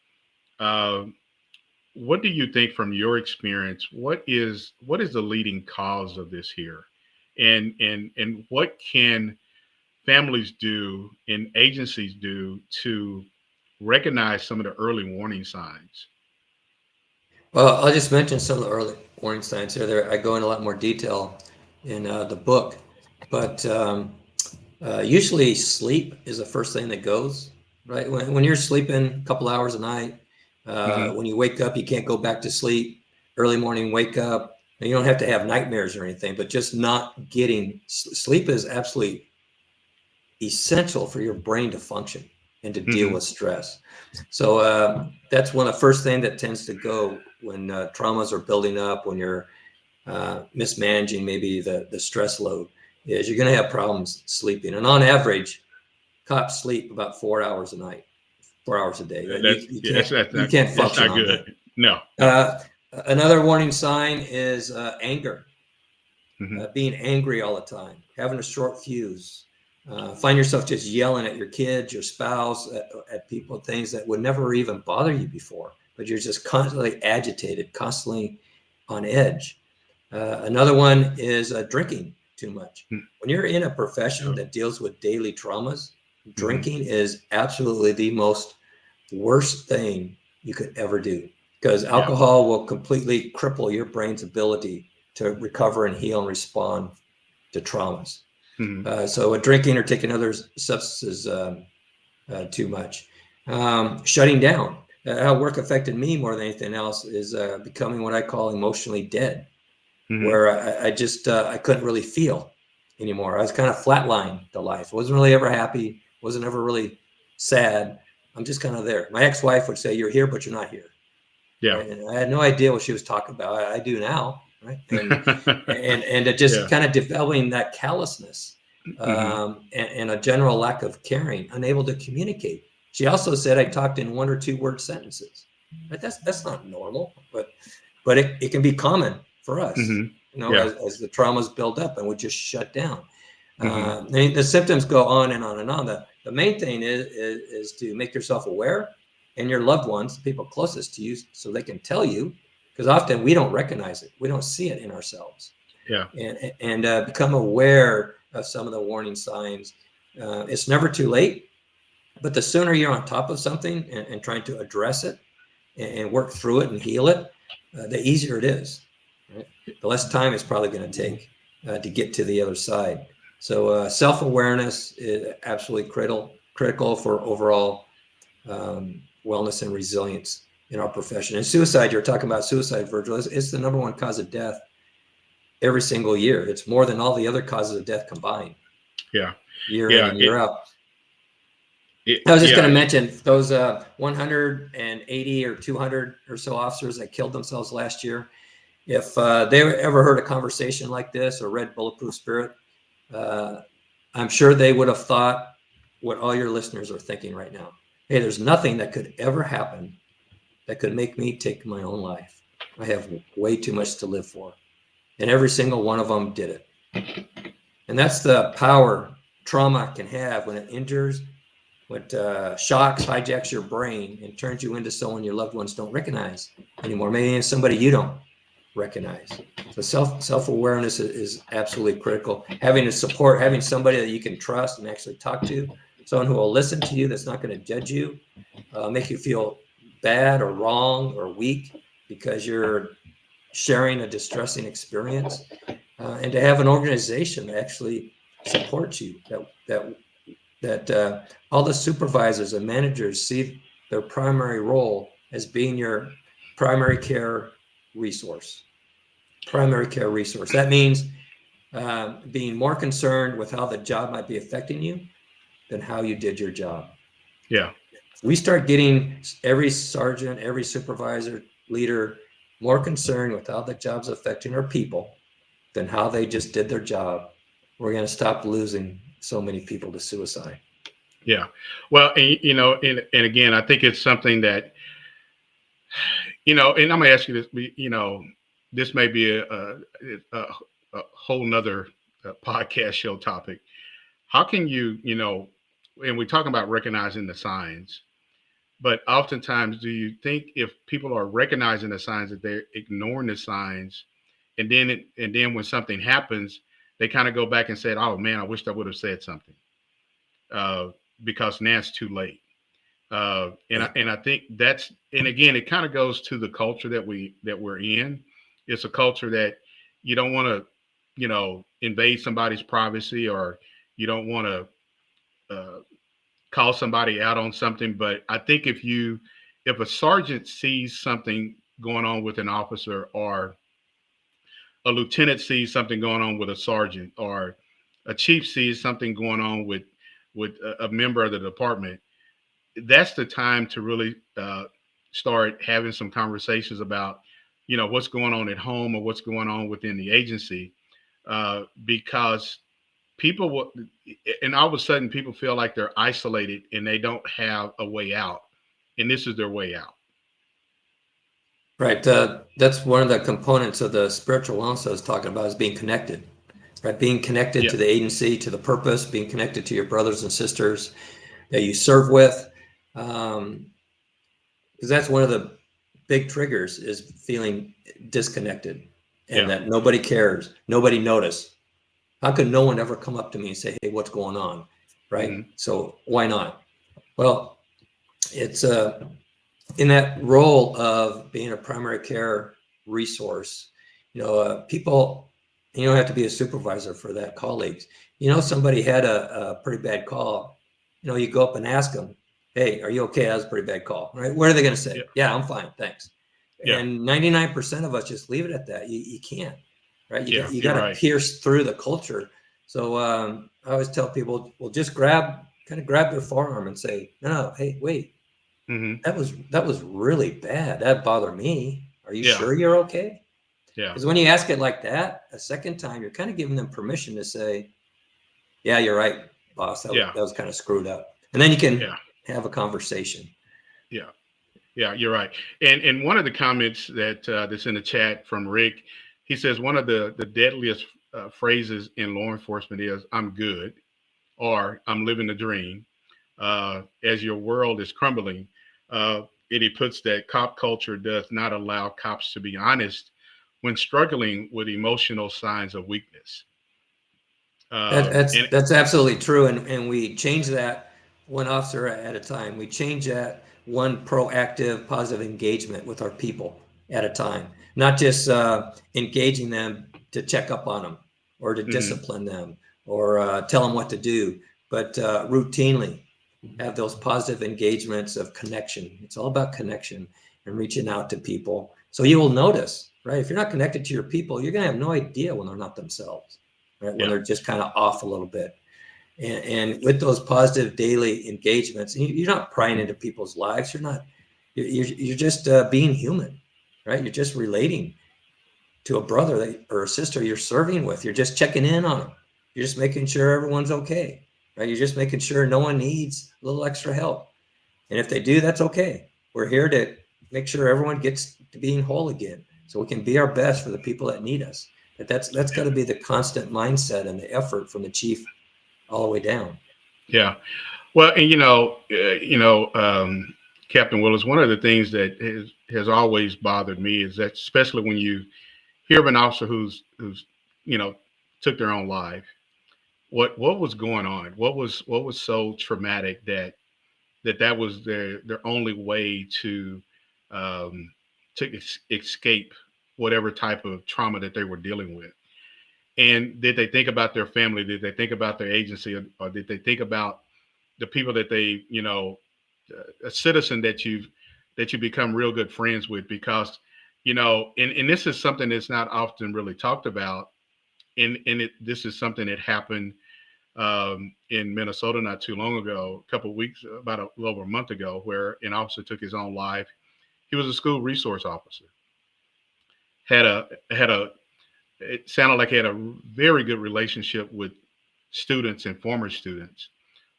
Speaker 2: What do you think from your experience? What is the leading cause of this here? And what can families do and agencies do to recognize some of the early warning signs?
Speaker 3: Well, I'll just mention some of the early warning signs here. There, I go into a lot more detail in the book, but usually sleep is the first thing that goes, right? When you're sleeping a couple hours a night, when you wake up, you can't go back to sleep. Early morning, wake up. And you don't have to have nightmares or anything, but just not getting sleep is absolutely essential for your brain to function and to deal with stress. So that's one of the first things that tends to go when traumas are building up, when you're mismanaging maybe the stress load, is you're going to have problems sleeping. And on average, cops sleep about 4 hours a night, 4 hours a day. You can't function.
Speaker 2: That's not
Speaker 3: on
Speaker 2: good.
Speaker 3: that.
Speaker 2: No.
Speaker 3: Another warning sign is anger, being angry all the time, having a short fuse. Find yourself just yelling at your kids, your spouse, at people, things that would never even bother you before, but you're just constantly agitated, constantly on edge. Another one is drinking too much. When you're in a profession that deals with daily traumas, drinking is absolutely the most worst thing you could ever do, because alcohol will completely cripple your brain's ability to recover and heal and respond to traumas. So drinking or taking other substances too much. Shutting down. How work affected me more than anything else is becoming what I call emotionally dead, where I couldn't really feel anymore. I was kind of flatlined to life. Wasn't really ever happy. Wasn't ever really sad. I'm just kind of there. My ex-wife would say, "You're here, but you're not here."
Speaker 2: Yeah.
Speaker 3: Right? And I had no idea what she was talking about. I do now, right? And it just kind of developing that callousness and a general lack of caring, unable to communicate. She also said I talked in 1 or 2 word sentences. But that's not normal, but it can be common for us, as the traumas build up and we just shut down. The symptoms go on and on and on. The main thing is to make yourself aware, and your loved ones, the people closest to you, so they can tell you, because often we don't recognize it. We don't see it in ourselves.
Speaker 2: Yeah.
Speaker 3: And become aware of some of the warning signs. It's never too late, but the sooner you're on top of something and trying to address it and work through it and heal it, the easier it is. Right? The less time it's probably going to take to get to the other side. So self-awareness is absolutely critical for overall wellness and resilience in our profession. And suicide, you're talking about suicide, Virgil, it's the number 1 cause of death every single year. It's more than all the other causes of death combined.
Speaker 2: Yeah.
Speaker 3: Year in and year out. I was just going to mention those 180 or 200 or so officers that killed themselves last year. If they ever heard a conversation like this or read Bulletproof Spirit, I'm sure they would have thought what all your listeners are thinking right now. Hey, there's nothing that could ever happen that could make me take my own life. I have way too much to live for. And every single one of them did it. And that's the power trauma can have when it injures, when it shocks, hijacks your brain and turns you into someone your loved ones don't recognize anymore. Maybe somebody you don't recognize. So self-awareness is absolutely critical. Having a support, having somebody that you can trust and actually talk to, someone who will listen to you, that's not going to judge you, make you feel bad or wrong or weak because you're sharing a distressing experience, and to have an organization that actually supports you, that all the supervisors and managers see their primary role as being your primary care resource. That means being more concerned with how the job might be affecting you than how you did your job.
Speaker 2: Yeah.
Speaker 3: We start getting every sergeant, every supervisor, leader more concerned with how the job's affecting our people than how they just did their job. We're going to stop losing so many people to suicide.
Speaker 2: Yeah. Well, and again, I think it's something that, and I'm going to ask you this, this may be a whole nother podcast show topic. How can you, and we're talking about recognizing the signs, but oftentimes do you think if people are recognizing the signs that they're ignoring the signs, and then when something happens, they kind of go back and say, "Oh man, I wished I would have said something," because now it's too late. And I think that's, and again, it kind of goes to the culture that we're in. It's a culture that you don't want to, invade somebody's privacy, or you don't want to call somebody out on something. But I think if a sergeant sees something going on with an officer, or a lieutenant sees something going on with a sergeant, or a chief sees something going on with a member of the department, that's the time to really start having some conversations about, what's going on at home or what's going on within the agency, because people will, and all of a sudden people feel like they're isolated and they don't have a way out, and this is their way out.
Speaker 3: Right. That's one of the components of the spiritual wellness I was talking about, is being connected, right? Being connected to the agency, to the purpose, being connected to your brothers and sisters that you serve with. Because that's one of the big triggers, is feeling disconnected, and that nobody cares, nobody noticed. How could no one ever come up to me and say, "Hey, what's going on?" Right? Mm-hmm. So why not? Well, it's in that role of being a primary care resource, people And you don't have to be a supervisor for that, colleagues. Somebody had a pretty bad call. You go up and ask them, hey, are you okay? That was a pretty bad call, right? What are they going to say? Yeah, I'm fine, thanks.
Speaker 2: Yeah.
Speaker 3: And 99% of us just leave it at that. You can't, right? You got to
Speaker 2: right.
Speaker 3: pierce through the culture. So I always tell people, well, just grab their forearm and say, no, hey, wait, that was really bad. That bothered me. Are you sure you're okay?
Speaker 2: Yeah.
Speaker 3: Because when you ask it like that a second time, you're kind of giving them permission to say, yeah, you're right, boss. That was kind of screwed up. And then you can have a conversation.
Speaker 2: Yeah. Yeah, you're right. And one of the comments that's in the chat from Rick, he says one of the deadliest phrases in law enforcement is "I'm good" or "I'm living the dream." As your world is crumbling, and he puts that cop culture does not allow cops to be honest when struggling with emotional signs of weakness.
Speaker 3: That's absolutely true. And we change that one officer at a time. We change that one proactive, positive engagement with our people at a time, not just engaging them to check up on them or to discipline them or tell them what to do, but routinely have those positive engagements of connection. It's all about connection and reaching out to people. So you will notice, right? If you're not connected to your people, you're going to have no idea when they're not themselves. Right, when they're just kind of off a little bit. And with those positive daily engagements, you're not prying into people's lives. You're just being human, right? You're just relating to a brother or a sister you're serving with. You're just checking in on them. You're just making sure everyone's okay, right? You're just making sure no one needs a little extra help. And if they do, that's okay. We're here to make sure everyone gets to being whole again, so we can be our best for the people that need us. That's got to be the constant mindset and the effort from the chief all the way down.
Speaker 2: Yeah. Well, and Captain Willis, one of the things that has always bothered me is that, especially when you hear of an officer who's took their own life, what was going on? What was so traumatic that was their only way to escape whatever type of trauma that they were dealing with. And did they think about their family? Did they think about their agency? Or did they think about the people that they, a citizen that you become real good friends with? Because, and this is something that's not often really talked about. And this is something that happened in Minnesota not too long ago, a couple of weeks, about a little over a month ago, where an officer took his own life. He was a school resource officer. It sounded like he had a very good relationship with students and former students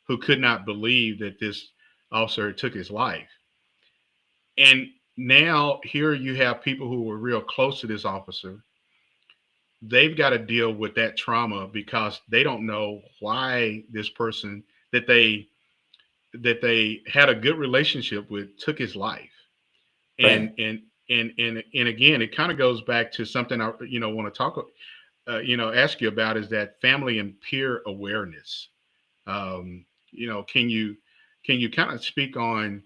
Speaker 2: who could not believe that this officer took his life. And now here you have people who were real close to this officer. They've got to deal with that trauma because they don't know why this person that they had a good relationship with took his life.
Speaker 3: Right.
Speaker 2: And again, it kind of goes back to something I want to talk ask you about, is that family and peer awareness. Can you kind of speak on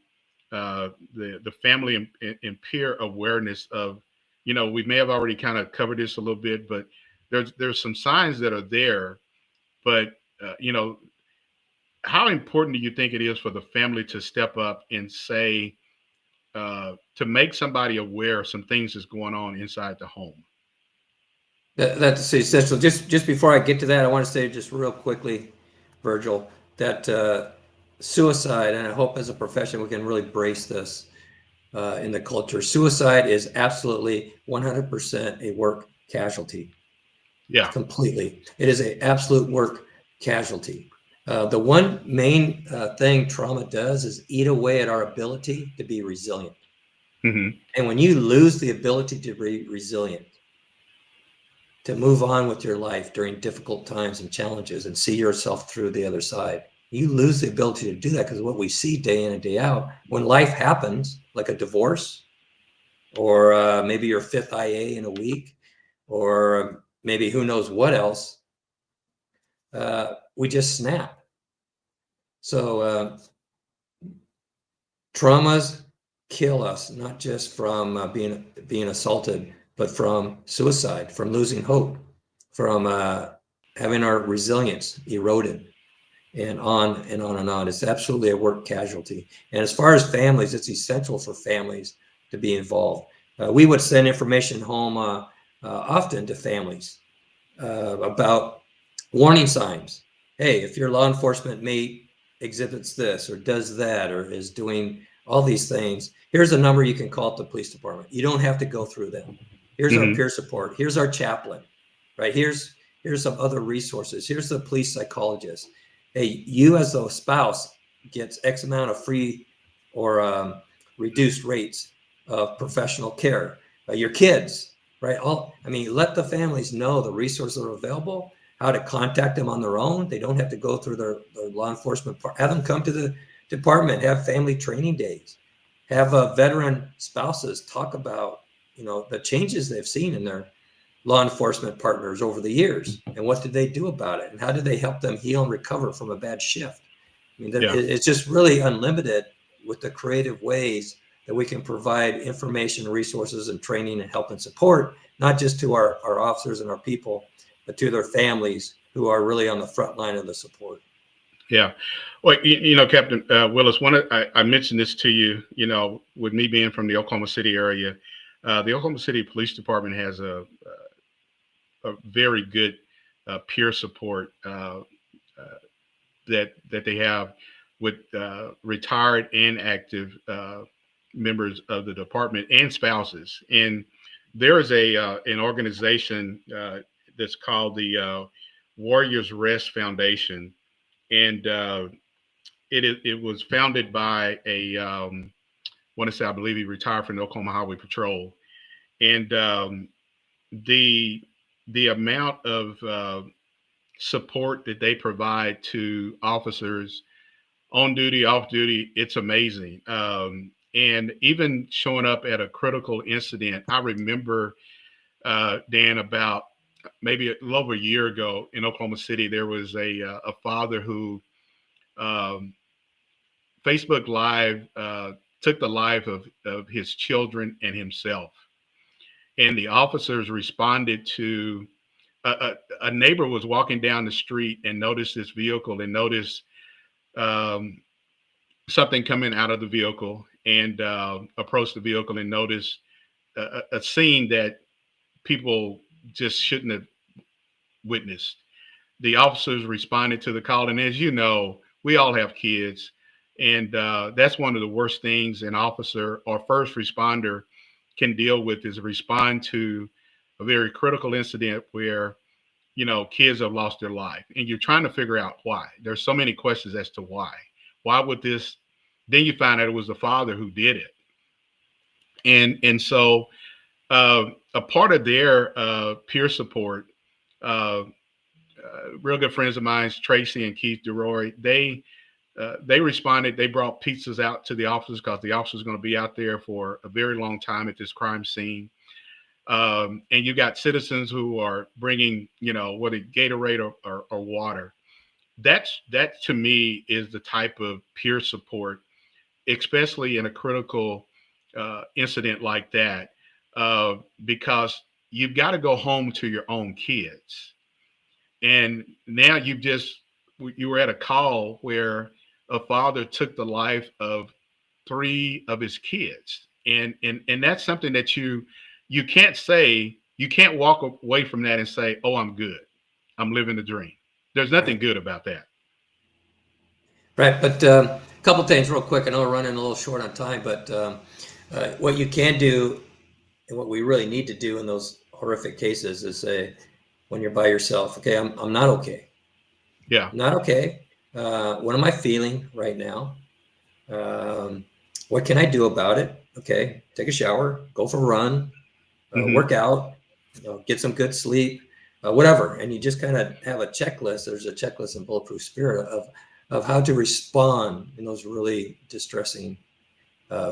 Speaker 2: the family and peer awareness of, we may have already kind of covered this a little bit, but there's some signs that are there, but how important do you think it is for the family to step up and say, to make somebody aware of some things that's going on inside the home?
Speaker 3: That's essential. Just before I get to that, I want to say just real quickly, Virgil, that suicide, and I hope as a profession we can really brace this in the culture. Suicide is absolutely 100% a work casualty.
Speaker 2: Yeah,
Speaker 3: completely. It is an absolute work casualty. The one main thing trauma does is eat away at our ability to be resilient. And when you lose the ability to be resilient, to move on with your life during difficult times and challenges and see yourself through the other side, you lose the ability to do that, because what we see day in and day out, when life happens, like a divorce, or maybe your 5th IA in a week, or maybe who knows what else, we just snap. So traumas kill us, not just from being assaulted, but from suicide, from losing hope. from having our resilience eroded, and on and on and on. It's absolutely a work casualty. And as far as families, it's essential for families to be involved. We would send information home often to families about warning signs. Hey, if your law enforcement mate exhibits this or does that or is doing all these things, here's a number you can call at the police department. You don't have to go through them. Here's our peer support. Here's our chaplain, right? Here's some other resources. Here's the police psychologist. Hey, you as a spouse gets X amount of free or reduced rates of professional care. Your kids, right? Let the families know the resources are available, how to contact them on their own. They don't have to go through their law enforcement. Have them come to the department, have family training days, have veteran spouses talk about, the changes they've seen in their law enforcement partners over the years, and what did they do about it, and how did they help them heal and recover from a bad shift. It's just really unlimited with the creative ways that we can provide information, resources, and training and help and support, not just to our officers and our people, but to their families who are really on the front line of the support.
Speaker 2: Yeah. Well, Captain Willis, I mentioned this to you, with me being from the Oklahoma City area, the Oklahoma City Police Department has a very good peer support that they have with retired and active members of the department and spouses. And there is an organization that's called the Warriors Rest Foundation, and it was founded by I believe he retired from the Oklahoma Highway Patrol, and the amount of support that they provide to officers on duty, off duty, it's amazing. And even showing up at a critical incident, I remember, Dan, about maybe a little over a year ago in Oklahoma City, there was a father who Facebook Live took the life of his children and himself. And the officers responded to a neighbor was walking down the street and noticed this vehicle and noticed something coming out of the vehicle, and approached the vehicle and noticed a scene that people just shouldn't have witnessed. The officers responded to the call. And as you know, we all have kids. And that's one of the worst things an officer or first responder can deal with, is respond to a very critical incident where, kids have lost their life, and you're trying to figure out why. There's so many questions as to why would this, then you find out it was the father who did it. And so a part of their peer support, real good friends of mine, Tracy and Keith DeRoy, they responded. They brought pizzas out to the officers because the officers going to be out there for a very long time at this crime scene. And you got citizens who are bringing, whether Gatorade or water. That to me is the type of peer support, especially in a critical incident like that, because you've got to go home to your own kids. And now you were at a call where a father took the life of 3 of his kids. And that's something that you can't say, you can't walk away from that and say, oh, I'm good, I'm living the dream. There's nothing good about that.
Speaker 3: Right. But a couple things real quick. I know we're running a little short on time, but what you can do and what we really need to do in those horrific cases is say, when you're by yourself, okay, I'm not okay.
Speaker 2: Yeah.
Speaker 3: I'm not okay. What am I feeling right now? What can I do about it? Okay, take a shower, go for a run, work out, get some good sleep, whatever. And you just kind of have a checklist. There's a checklist in Bulletproof Spirit of how to respond in those really distressing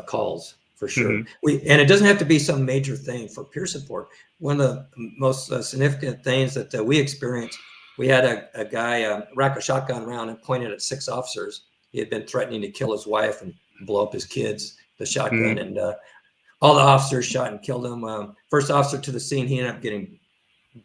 Speaker 3: calls, for sure. And it doesn't have to be some major thing for peer support. One of the most significant things that we experienced, we had a guy rack a shotgun round and pointed at 6 officers. He had been threatening to kill his wife and blow up his kids, the shotgun, and all the officers shot and killed him. First officer to the scene, he ended up getting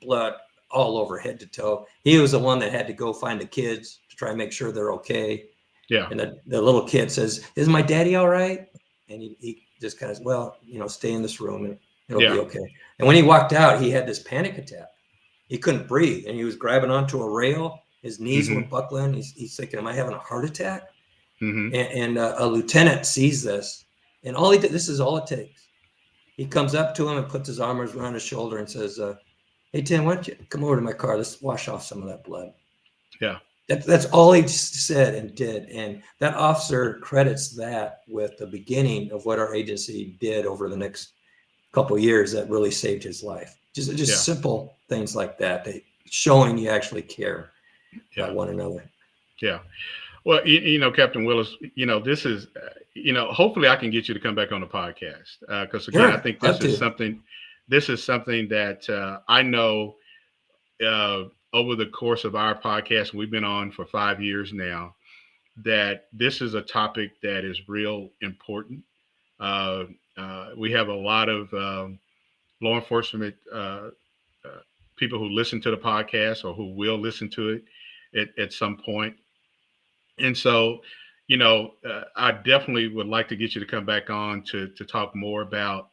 Speaker 3: blood all over head to toe. He was the one that had to go find the kids to try and make sure they're okay.
Speaker 2: Yeah.
Speaker 3: And the little kid says, "Is my daddy all right?" And he just kind of, well, stay in this room and it'll be okay. And when he walked out, he had this panic attack. He couldn't breathe, and he was grabbing onto a rail. His knees were buckling. He's thinking, "Am I having a heart attack?" And a lieutenant sees this, and all he did, this is all it takes. He comes up to him and puts his arms around his shoulder and says, "Hey, Tim, why don't you come over to my car? Let's wash off some of that blood."
Speaker 2: Yeah.
Speaker 3: That's all he said and did. And that officer credits that with the beginning of what our agency did over the next couple of years that really saved his life. Just simple things like that, showing you actually care about one another.
Speaker 2: Yeah. Well, Captain Willis, this is, hopefully I can get you to come back on the podcast. Because again, I think this is something that I know over the course of our podcast, we've been on for 5 years now, that this is a topic that is real important. We have a lot of law enforcement people who listen to the podcast or who will listen to it at some point. And so, I definitely would like to get you to come back on to talk more about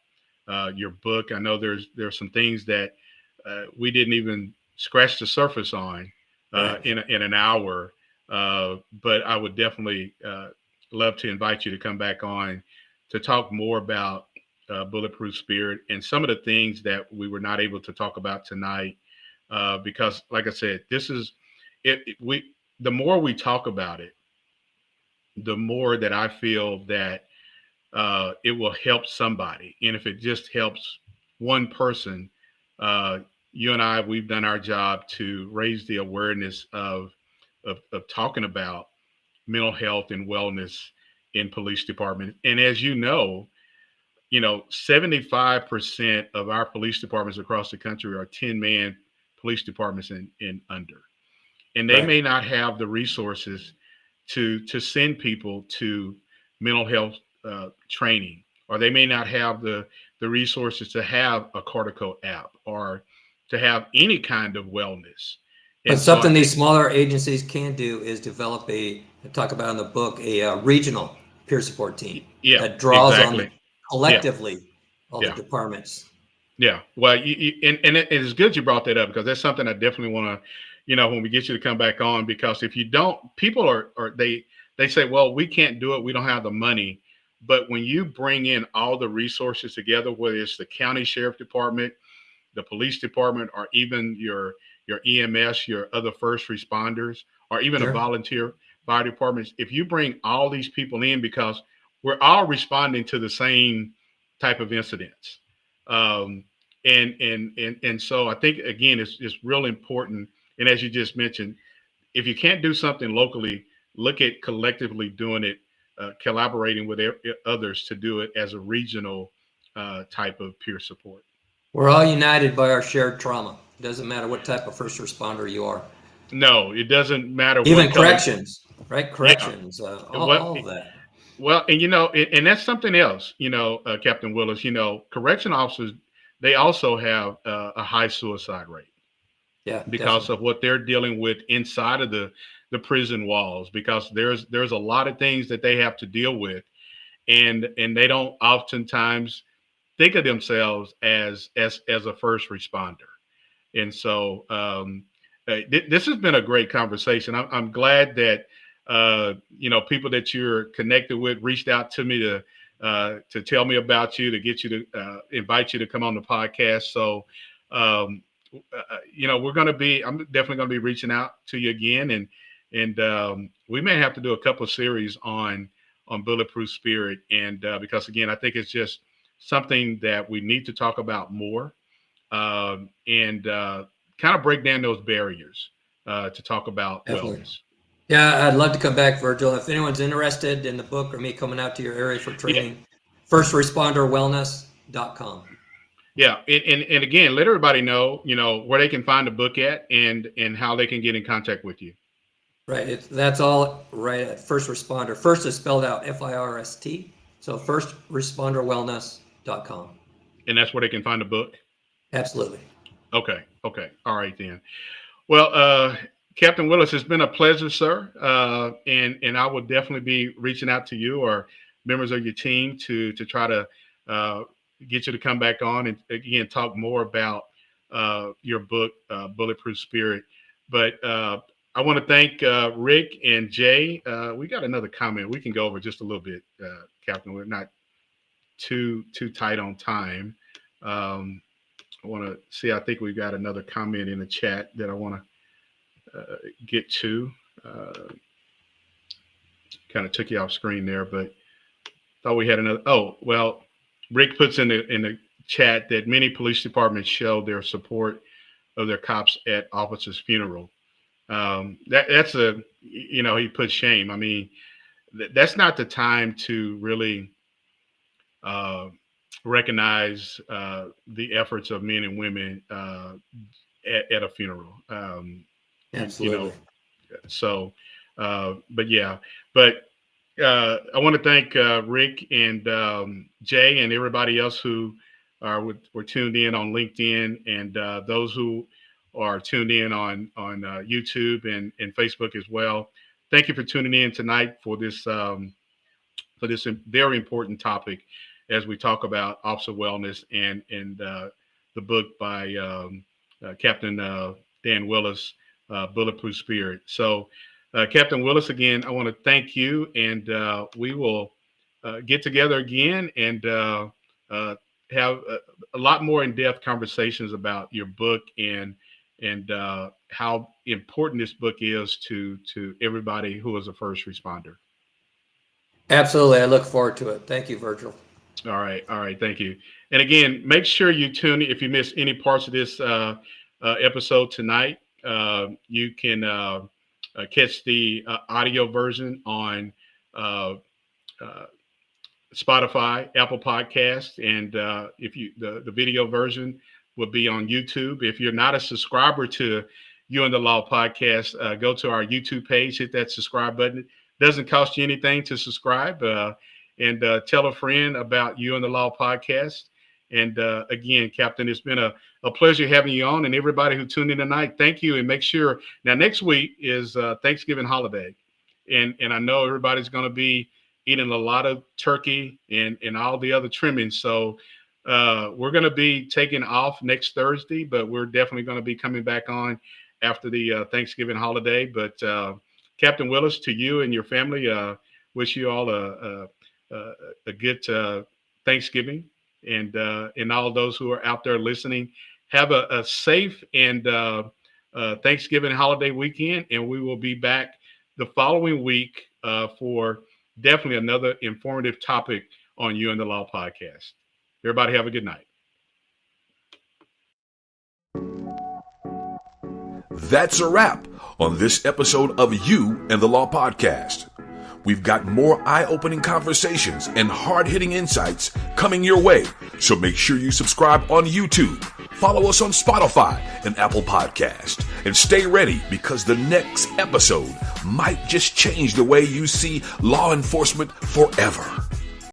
Speaker 2: your book. I know there's some things that we didn't even scratch the surface on in an hour, but I would definitely love to invite you to come back on to talk more about Bulletproof Spirit and some of the things that we were not able to talk about tonight, because, like I said, this is the more we talk about it, the more that I feel that it will help somebody. And if it just helps one person, you and I, we've done our job to raise the awareness of talking about mental health and wellness in police departments. And as you know, 75% of our police departments across the country are 10-man police departments and under. And they may not have the resources to send people to mental health training, or they may not have the resources to have a Cortico app or to have any kind of wellness.
Speaker 3: But something these smaller agencies can do is develop I talk about in the book, a regional peer support team that draws on collectively all the departments.
Speaker 2: Yeah. Well, and it is good you brought that up, because that's something I definitely want to, when we get you to come back on, because if you don't, people they say, well, we can't do it, we don't have the money. But when you bring in all the resources together, whether it's the county sheriff department, the police department, or even your EMS, your other first responders, or even a volunteer fire department, if you bring all these people in, because we're all responding to the same type of incidents. And so I think, again, it's real important. And as you just mentioned, if you can't do something locally, look at collectively doing it, collaborating with others to do it as a regional type of peer support.
Speaker 3: We're all united by our shared trauma. It doesn't matter what type of first responder you are.
Speaker 2: No, it doesn't matter.
Speaker 3: Even corrections, right? Corrections, all of that.
Speaker 2: Well, and and that's something else, Captain Willis, correction officers, they also have a high suicide rate.
Speaker 3: Yeah,
Speaker 2: because
Speaker 3: definitely.
Speaker 2: of what they're dealing with inside of the prison walls, because there's a lot of things that they have to deal with, and they don't oftentimes think of themselves as a first responder. And so this has been a great conversation. I'm glad that people that you're connected with reached out to me to tell me about you, to get you to invite you to come on the podcast. So I'm definitely going to be reaching out to you again, and we may have to do a couple of series on Bulletproof Spirit, and because, again, I think it's just something that we need to talk about more, and kind of break down those barriers to talk about wellness.
Speaker 3: Yeah, I'd love to come back, Virgil. If anyone's interested in the book or me coming out to your area for training, firstresponderwellness.com.
Speaker 2: Yeah, and again, let everybody know, where they can find the book at, and how they can get in contact with you.
Speaker 3: Right, that's all right at First Responder. First is spelled out FIRST, so firstresponderwellness.com.
Speaker 2: And that's where they can find the book?
Speaker 3: Absolutely.
Speaker 2: Okay. All right then. Well, Captain Willis, it's been a pleasure, sir. And I will definitely be reaching out to you or members of your team to try to get you to come back on and again talk more about your book, Bulletproof Spirit. But I want to thank Rick and Jay. We got another comment. We can go over just a little bit, Captain. We're not too tight on time. I want to see. I think we've got another comment in the chat that I want to get to. Kind of took you off screen there, but thought we had another. Oh, well, Rick puts in the chat that many police departments show their support of their cops at officers' funeral. That's a, he put shame. I mean, that's not the time to really recognize the efforts of men and women at a funeral.
Speaker 3: Absolutely.
Speaker 2: So, but I want to thank Rick and Jay and everybody else who were tuned in on LinkedIn, and those who are tuned in on YouTube and Facebook as well. Thank you for tuning in tonight for this very important topic as we talk about officer wellness and the book by Captain Dan Willis, Bulletproof Spirit. So, Captain Willis, again, I want to thank you, and we will get together again and have a lot more in-depth conversations about your book and how important this book is to everybody who is a first responder.
Speaker 3: Absolutely. I look forward to it. Thank you, Virgil.
Speaker 2: All right. Thank you. And again, make sure you tune in. If you missed any parts of this episode tonight, you can catch the audio version on Spotify, Apple Podcasts, and if you the video version will be on YouTube. If you're not a subscriber to You and the Law podcast, go to our YouTube page, hit that subscribe button. It doesn't cost you anything to subscribe, and tell a friend about You and the Law podcast. And again, Captain, it's been a pleasure having you on, and everybody who tuned in tonight, thank you. And make sure now next week is Thanksgiving holiday, and I know everybody's going to be eating a lot of turkey and all the other trimmings. So we're going to be taking off next Thursday, but we're definitely going to be coming back on after the Thanksgiving holiday. But Captain Willis, to you and your family, wish you all a good Thanksgiving. And all those who are out there listening, have a safe and Thanksgiving holiday weekend. And we will be back the following week for definitely another informative topic on You and the Law podcast. Everybody have a good night.
Speaker 1: That's a wrap on this episode of You and the Law podcast. We've got more eye-opening conversations and hard-hitting insights coming your way, so make sure you subscribe on YouTube, follow us on Spotify and Apple Podcast, and stay ready because the next episode might just change the way you see law enforcement forever.